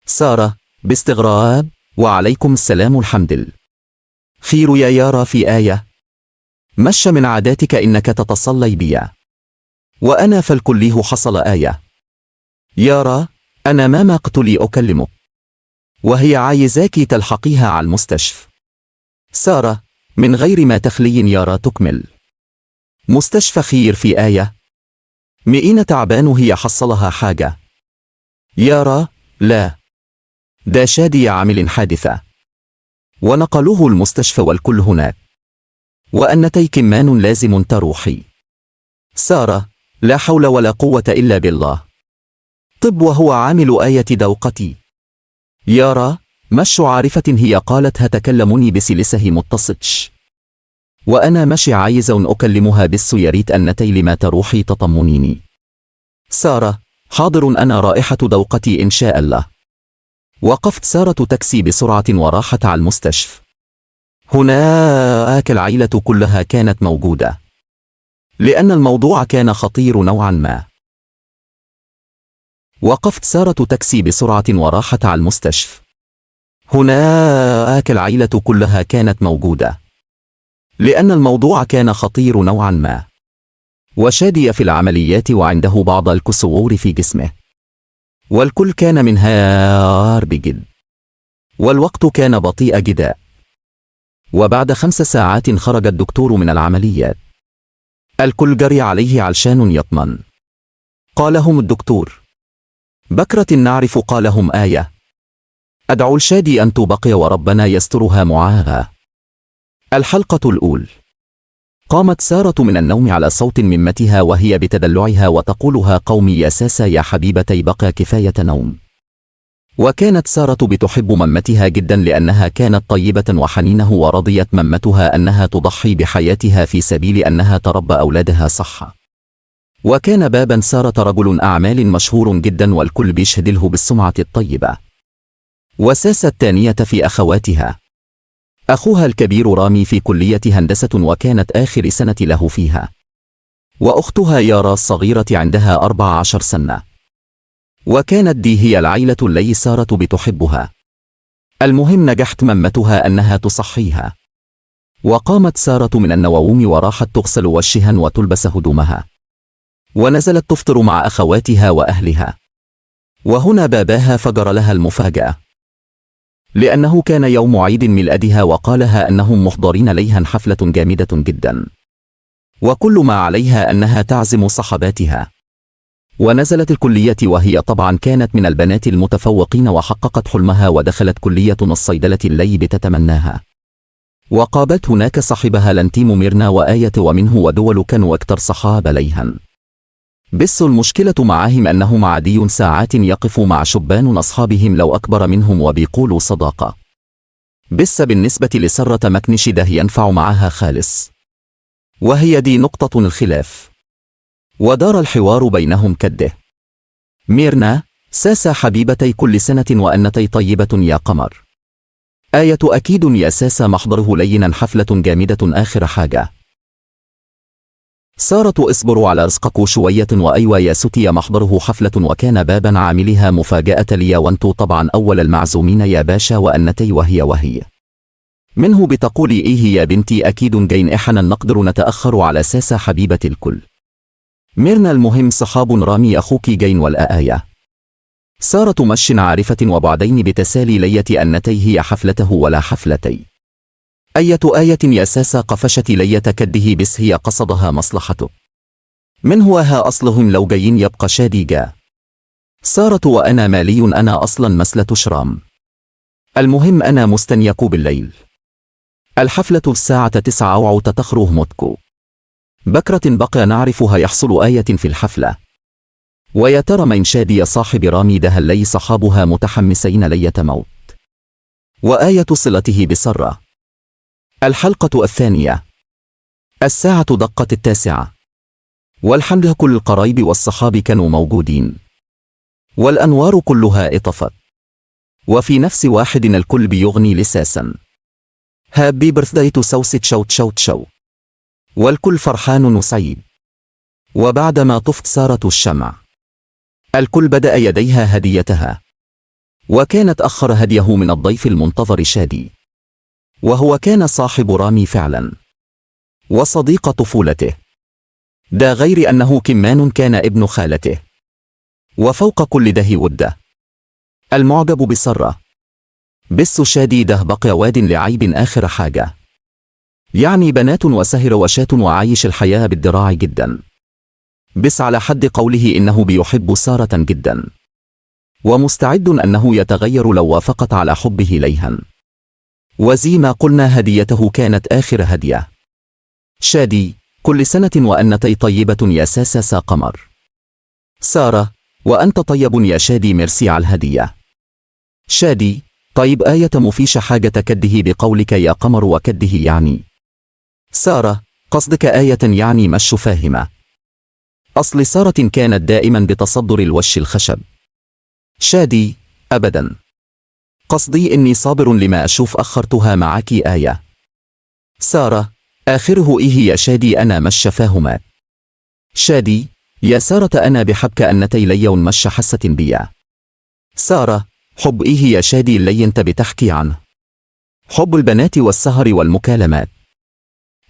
سارة باستغراب: وعليكم السلام الحمد لله. خير يا يارا في آية؟ مش من عاداتك إنك تتصلي بيا وأنا في الكليه حصل آية. يارا: أنا ما قتلي أكلمك وهي عايزاكي تلحقيها على المستشفى. سارة: من غير ما تخلي يارا تكمل. مستشفى خير في آية؟ مئين تعبان هي حصلها حاجة. يارا: لا، دا شادي عامل حادثة ونقلوه المستشفى والكل هناك وأنتي كمان لازم تروحي. سارة: لا حول ولا قوة إلا بالله. طب وهو عامل آية دوقتي. يارا: مش عارفة هي قالتها تكلمني بس لسه متصلش وأنا مش عايز أن أكلمها بس يريت أنتي لما تروحي تطمنيني. سارة: حاضر أنا رائحة دوقتي إن شاء الله. وقفت سارة تاكسي بسرعة وراحت على المستشفى. هناك العائلة كلها كانت موجودة لأن الموضوع كان خطير نوعا ما. وقفت سارة تاكسي بسرعة وراحت على المستشفى. هناك العائلة كلها كانت موجودة لأن الموضوع كان خطير نوعا ما. وشادي في العمليات وعنده بعض الكسور في جسمه والكل كان منهار بجد والوقت كان بطيء جدا. وبعد 5 ساعات خرج الدكتور من العمليات. الكل جري عليه علشان يطمن. قالهم الدكتور: بكرة نعرف. قالهم آية: أدعو الشادي أن تبقي وربنا يسترها معاها. الحلقة الأولى. قامت سارة من النوم على صوت ممتها وهي بتدلعها وتقولها: قومي يا ساسة يا حبيبتي بقى كفاية نوم. وكانت سارة بتحب ممتها جدا لأنها كانت طيبة وحنينة ورضيت ممتها أنها تضحي بحياتها في سبيل أنها تربى أولادها صح. وكان بابا سارة رجل أعمال مشهور جدا والكل بيشهد له بالسمعة الطيبة. وساسة الثانية في أخواتها. أخوها الكبير رامي في كلية هندسة وكانت آخر سنة له فيها. وأختها يارا الصغيرة عندها 14 سنة. وكانت دي هي العائلة اللي سارة بتحبها. المهم نجحت ممتها أنها تصحيها. وقامت سارة من النوم وراحت تغسل وشها وتلبس هدومها ونزلت تفطر مع أخواتها وأهلها. وهنا باباها فجر لها المفاجأة لأنه كان يوم عيد ميلادها وقالها أنهم محضرين ليها حفلة جامدة جدا وكل ما عليها أنها تعزم صحباتها. ونزلت الكلية، وهي طبعا كانت من البنات المتفوقين وحققت حلمها ودخلت كلية الصيدلة التي بتتمناها. وقابلت هناك صاحبها لانتيم ميرنا وآية ومنه ودول كانوا أكثر صحاب ليها. بس المشكلة معهم أنهم عادي ساعات يقف مع شبان أصحابهم لو أكبر منهم وبيقولوا صداقة. بس بالنسبة لسارة مكنش ده ينفع معها خالص، وهي دي نقطة الخلاف. ودار الحوار بينهم كده. ميرنا: ساسا حبيبتي كل سنة وأنتي طيبة يا قمر. آية: أكيد يا ساسا، محضره لينا، حفلة جامدة آخر حاجة. سارة: اصبروا على رزقكوا شوية. وأيوة يا ستي، محضره حفلة وكان بابا عاملها مفاجأة ليا وانتو طبعا أول المعزومين يا باشا وأنتي وهي منه بتقولي إيه يا بنتي، أكيد جاين، إحنا نقدر نتأخر على ساسا حبيبة الكل. ميرنا: المهم صحاب رامي أخوك جاين ولا آية؟ سارة: مش عارفة وبعدين بتسالي ليتي أنتي هي حفلته ولا حفلتي. آية يا ساسا قفشت لية كده، بس هي قصدها مصلحته. من هو ها أصلهم لو جايين يبقى شادي جا. سارة: وأنا مالي، أنا أصلا مسلة شرام. المهم أنا مستنيك بالليل. الحفلة الساعة 9 وتتخره متكو. بكرة بقى نعرفها يحصل آية في الحفلة. ويا ترى من شادي يا صاحب رامي ده اللي صحابها متحمسين لية موت. وآية صلته بسرة. الحلقة الثانية. الساعة دقت 9. والحمد لله كل القرايب والصحاب كانوا موجودين، والأنوار كلها اطفت، وفي نفس واحد الكل بيغني لساسا هابي برثداي تو سوست شوت شوت شو، والكل فرحان وسعيد. وبعدما طفت سارة الشمع الكل بدأ يديها هديتها، وكانت أخر هديه من الضيف المنتظر شادي، وهو كان صاحب رامي فعلا وصديق طفولته، ده غير أنه كمان كان ابن خالته، وفوق كل ده وده المعجب بسرة. بس شادي ده بقى واد لعيب آخر حاجة، يعني بنات وسهر وشات وعايش الحياة بالدراع جدا، بس على حد قوله إنه بيحب سارة جدا، ومستعد أنه يتغير لو وافقت على حبه ليها. وزي ما قلنا هديته كانت آخر هدية. شادي: كل سنة وأنتي طيبة يا ساسا قمر. سارة: وأنت طيب يا شادي، ميرسي على الهدية. شادي: طيب آية، مفيش حاجة كده بقولك يا قمر، وكده يعني. سارة: قصدك آية يعني مش فاهمة. أصل سارة كانت دائما بتصدر الوش الخشب. شادي: أبدا، قصدي إني صابر لما أشوف أخرتها معك آية. سارة: آخره إيه يا شادي، أنا مش فاهمة. شادي: يا سارة أنا بحبك أنتي لي مش حسة بيا. سارة: حب إيه يا شادي اللي أنت بتحكي عنه؟ حب البنات والسهر والمكالمات.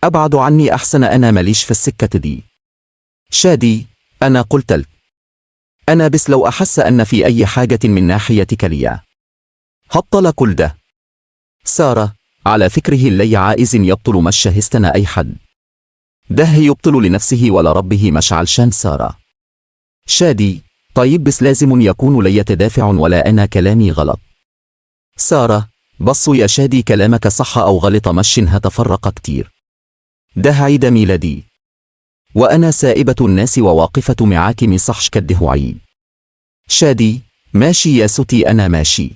أبعد عني أحسن، أنا ماليش في السكة دي. شادي: أنا قلت لك، أنا بس لو أحس أن في أي حاجة من ناحيتك ليا هبطل كل ده. سارة: على فكره اللي عائز يبطل مش هستنى أي حد، ده يبطل لنفسه ولا ربه مش علشان سارة. شادي: طيب بس لازم يكون لي تدافع ولا أنا كلامي غلط. سارة: بصوا يا شادي، كلامك صح أو غلط مش هتفرق كتير، ده عيد ميلادي وأنا سائبة الناس وواقفة معاك، مصحش كده عيد. شادي: ماشي يا ستي، أنا ماشي،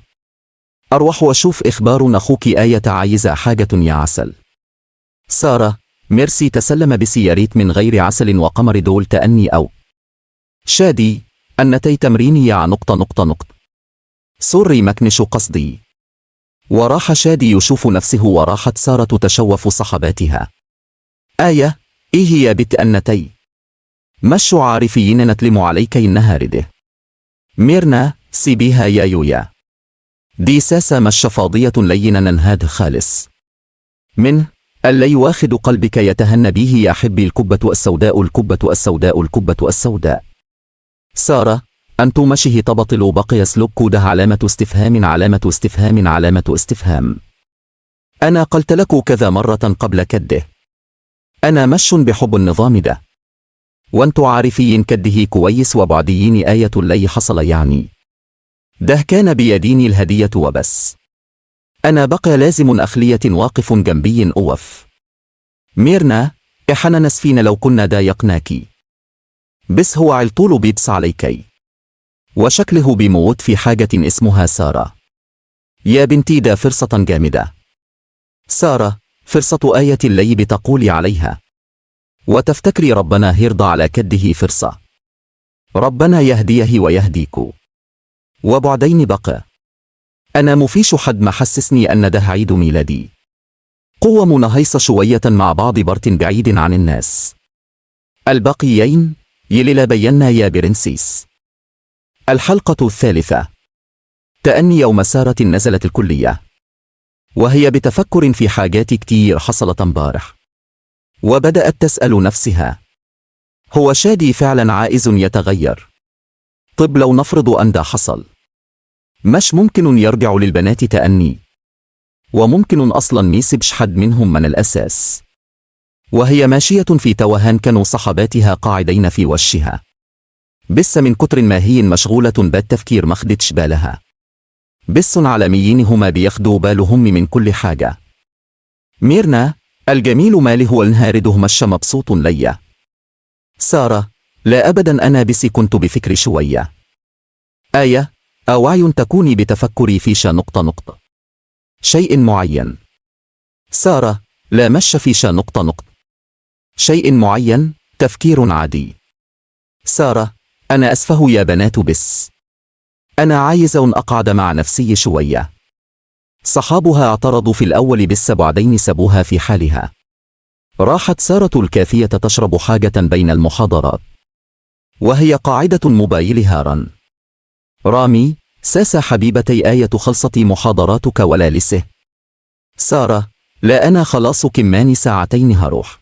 أروح وأشوف إخبار أخوك آية عايزة حاجة يا عسل. سارة: ميرسي، تسلم بس يا ريت من غير عسل وقمر دول تأني أو. شادي: أنتي تمريني يا نقطة. سوري مكنش قصدي. وراح شادي يشوف نفسه، وراحت سارة تشوف صحباتها. آية: إيه يا بت أنتي مش عارفين نتلم عليك النهار ده. ميرنا: سيبيها يا يويا، دي ساسا مش فاضية لينا ننهاد خالص. من اللي واخد قلبك يتهنى به يا حبي، الكبة السوداء الكبة السوداء الكبة السوداء. سارة: أنتو مشه تبطلوا بقي سلوك ده علامة استفهام علامة استفهام علامة استفهام. أنا قلت لكو كذا مرة قبل كده، أنا مش بحب النظام ده. وانتو عارفين كده كويس وبعديين آية اللي حصل يعني. ده كان بيديني الهدية وبس. أنا بقى لازم أخلية واقف جنبي أوف. ميرنا، إحنا نسفين لو كنا ضايقناكي. بس هو علطول بيبص عليكي. وشكله بيموت في حاجة اسمها سارة. يا بنتي ده فرصة جامدة. سارة، فرصة آية اللي بتقولي عليها. وتفتكري ربنا هيرضى على كده فرصة. ربنا يهديه ويهديكو. وبعدين بقى أنا مفيش حد ما حسسني أن ده عيد ميلادي. قوة منهيصة شوية مع بعض برت بعيد عن الناس. الباقيين يلي بينا يا برنسيس. الحلقة الثالثة. تأني يوم سارة نزلت الكلية وهي بتفكر في حاجات كتير حصلت امبارح، وبدأت تسأل نفسها: هو شادي فعلا عائز يتغير؟ طب لو نفرض أن ده حصل، مش ممكن يرجع للبنات تأني، وممكن أصلا ميسبش حد منهم من الأساس. وهي ماشية في توهان كانوا صحباتها قاعدين في وشها، بس من كتر ما هي مشغولة بالتفكير ما خدتش بالها. بس عالميين هما بياخدوا بالهم من كل حاجة. ميرنا الجميل مالي هو النهارده مش مبسوط ليا. سارة لا أبدا، أنا بس كنت بفكر شوية. آية أوعي تكوني بتفكري في نقطة شيء معين. سارة لا مش في نقطة شيء معين، تفكير عادي. سارة أنا أسفه يا بنات، بس أنا عايزة أقعد مع نفسي شوية. صحابها اعترضوا في الأول بس بعدين سابوها في حالها. راحت سارة الكافية تشرب حاجة بين المحاضرات، وهي قاعدة موبايلها رن. رامي ساسة حبيبتي آية، خلصتي محاضراتك ولا لسه؟ سارة لا أنا خلاص كماني ساعتين هروح.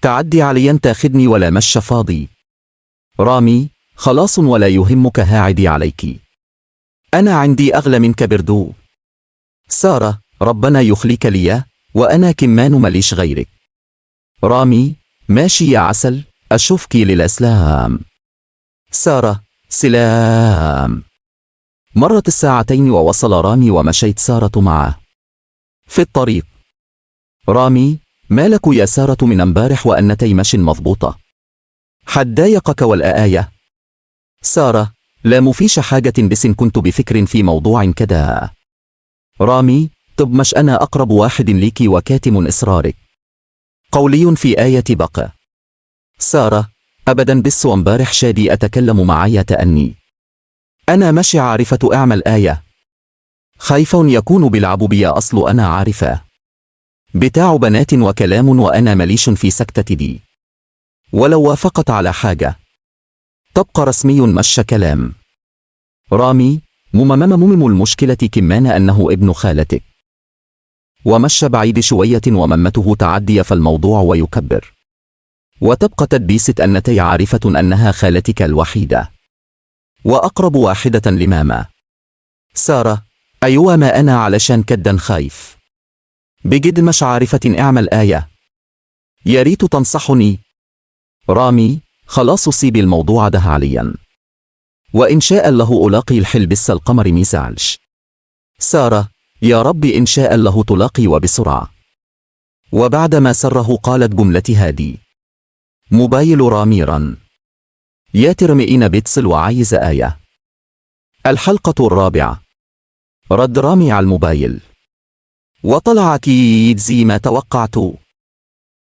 تعدي عليا تاخدني ولا مش فاضي؟ رامي خلاص ولا يهمك، هاعدي عليكي. أنا عندي أغلى منك بردو. سارة ربنا يخليك ليا، وأنا كمان مليش غيرك. رامي ماشي يا عسل، أشوفكي للأسلام. سارة سلام. مرت الساعتين ووصل رامي ومشيت سارة معه في الطريق. رامي مالك يا سارة من امبارح وأنتي مش مضبوطة؟ حد ضايقك ولا آية؟ سارة لا مفيش حاجة، بس كنت بفكر في موضوع كده. رامي طب مش أنا أقرب واحد ليكي وكاتم إصرارك. قولي في آية بقى. سارة أبدا، بس وامبارح شادي أتكلم معي تأني. أنا مش عارفة أعمل آية. خايفة يكون بيلعبوا بيا، أصل أنا عارفة بتاع بنات وكلام، وأنا مليش في سكتة دي. ولو وافقت على حاجة تبقى رسمي مش كلام. رامي ممم المشكلة كمان أنه ابن خالتك، ومش بعيد شوية وممته تعدي فالموضوع ويكبر، وتبقى تدبيسة أنتي عارفة أنها خالتك الوحيدة وأقرب واحدة لماما. سارة أيوة، ما أنا علشان كدا خايف بجد، مش عارفة أعمل آية. يا ريت تنصحني. رامي خلاص سيبي الموضوع ده حاليا، وإن شاء الله ألاقي الحل، بس القمر ميزعلش. سارة يا رب إن شاء الله تلاقي وبسرعة. وبعدما سره قالت جملتها دي. موبايل رامي رن. يا ترمئين بيتصل وعايز آية. الحلقة الرابعة. رد رامي على الموبايل وطلع أكيد زي ما توقعت.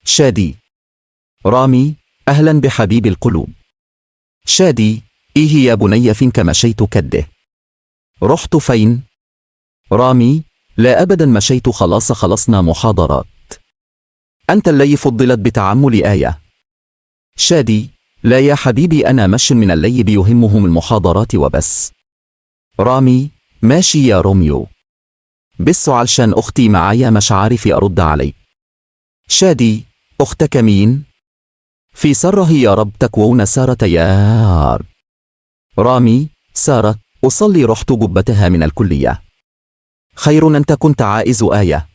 شادي. رامي أهلا بحبيب القلوب. شادي إيه يا بني، فينك مشيت كده؟ رحت فين؟ رامي لا أبدا، مشيت خلاص، خلصنا محاضرات. أنت اللي فضلت بتعمل آية. شادي لا يا حبيبي، أنا مش من اللي بيهمهم المحاضرات وبس. رامي ماشي يا روميو، بس علشان أختي معايا مش عارف أرد عليك. شادي أختك مين؟ في سره يا رب تكون سارة يا رب. رامي سارة أصلي، رحت جبتها من الكلية. خير، أنت كنت عائز آية.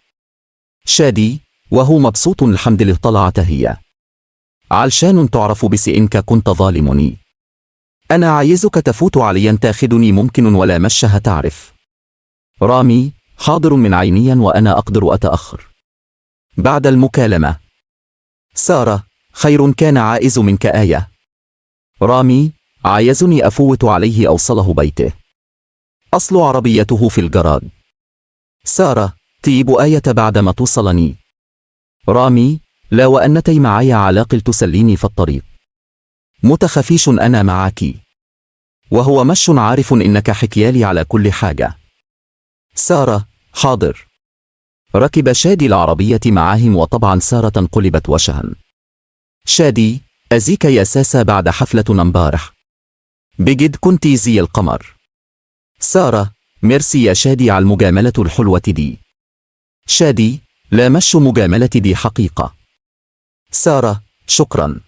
شادي وهو مبسوط الحمد لله، طلعت هي. علشان تعرف بس إنك كنت ظالمني. أنا عايزك تفوت عليا تاخدني ممكن ولا مشها تعرف. رامي: حاضر من عينيا وأنا أقدر أتأخر. بعد المكالمة: سارة: خير كان عائز منك آية. رامي: عايزني أفوت عليه أوصله بيته. أصل عربيته في الجراد. سارة: تجيب آية بعدما توصلني. رامي: لا وأنتي معي علاقل تسليني في الطريق. متخفيش أنا معك. وهو مش عارف إنك حكيالي على كل حاجة. سارة: حاضر. ركب شادي العربية معهم وطبعا سارة انقلبت وجها. شادي: أزيك يا ساسة بعد حفلة امبارح. بجد كنتي زي القمر. سارة: ميرسي يا شادي على المجاملة الحلوة دي. شادي: لا مش مجاملة دي حقيقة. سارة: شكرا.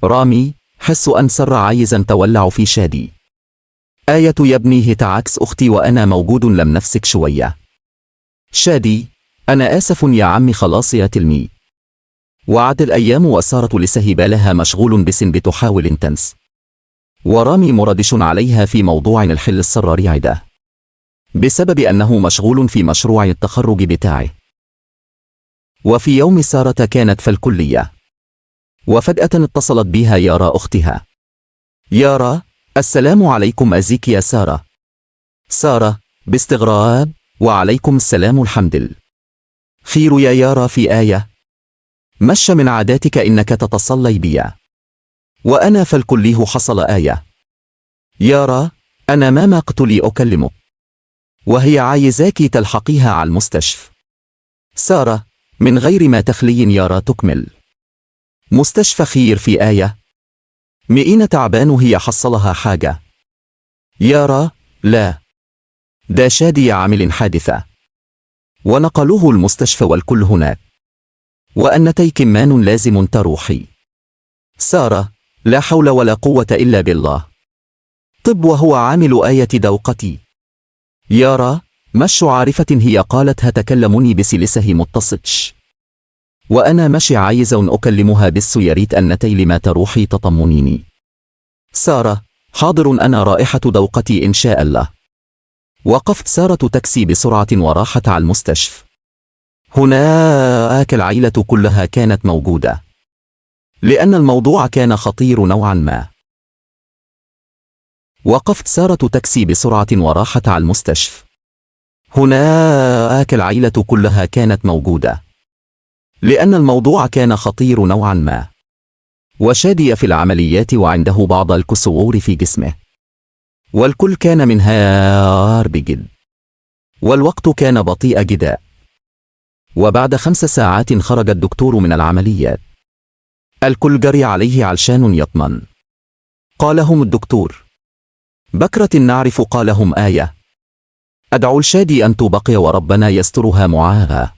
رامي: حس أن سر عايزا تولع في شادي. آية: يا ابني هت عكس أختي وأنا موجود لم نفسك شوية. شادي: أنا آسف يا عمي خلاص يا تلمي. وعد الأيام وسارة لسه بالها مشغول بسن بتحاول تنس. ورامي مردش عليها في موضوع الحل السراري عده بسبب أنه مشغول في مشروع التخرج بتاعه. وفي يوم سارة كانت في الكلية وفجأة اتصلت بها يارا أختها. يارا: السلام عليكم أزيك يا سارة. سارة باستغراب: وعليكم السلام الحمد لله. خير يا يارا في آية؟ مش من عاداتك إنك تتصلي بيا وأنا في الكليه حصل آية. يارا: أنا ما قلت أكلمك وهي عايزاكي تلحقيها على المستشفى. سارة: من غير ما تخلي يارا تكمل. مستشفى خير في آية؟ مئين تعبان وهي حصلها حاجة. يارا: لا، ده شادي عامل حادثة ونقلوه المستشفى والكل هناك وأنتي كمان لازم تروحي. سارة: لا حول ولا قوة إلا بالله. طب وهو عامل آية دوقتي. يارا: مش عارفة هي قالتها تكلمني بس لسه متصلش وأنا مش عايزة أكلمها بس ياريت أنتي لما تروحي تطمنيني. سارة: حاضر أنا رائحة دوقتي إن شاء الله. وقفت سارة تاكسي بسرعة وراحت على المستشفى. هناك العائلة كلها كانت موجودة لأن الموضوع كان خطير نوعا ما. وقفت سارة تاكسي بسرعة وراحت على المستشفى. هناك العائلة كلها كانت موجودة لأن الموضوع كان خطير نوعا ما. وشادي في العمليات وعنده بعض الكسور في جسمه والكل كان منهار بجد والوقت كان بطيء جدا. وبعد 5 ساعات خرج الدكتور من العمليات. الكل جري عليه علشان يطمن. قالهم الدكتور: بكرة نعرف. قالهم آية: أدعو الشادي أن تبقي وربنا يسترها معاها.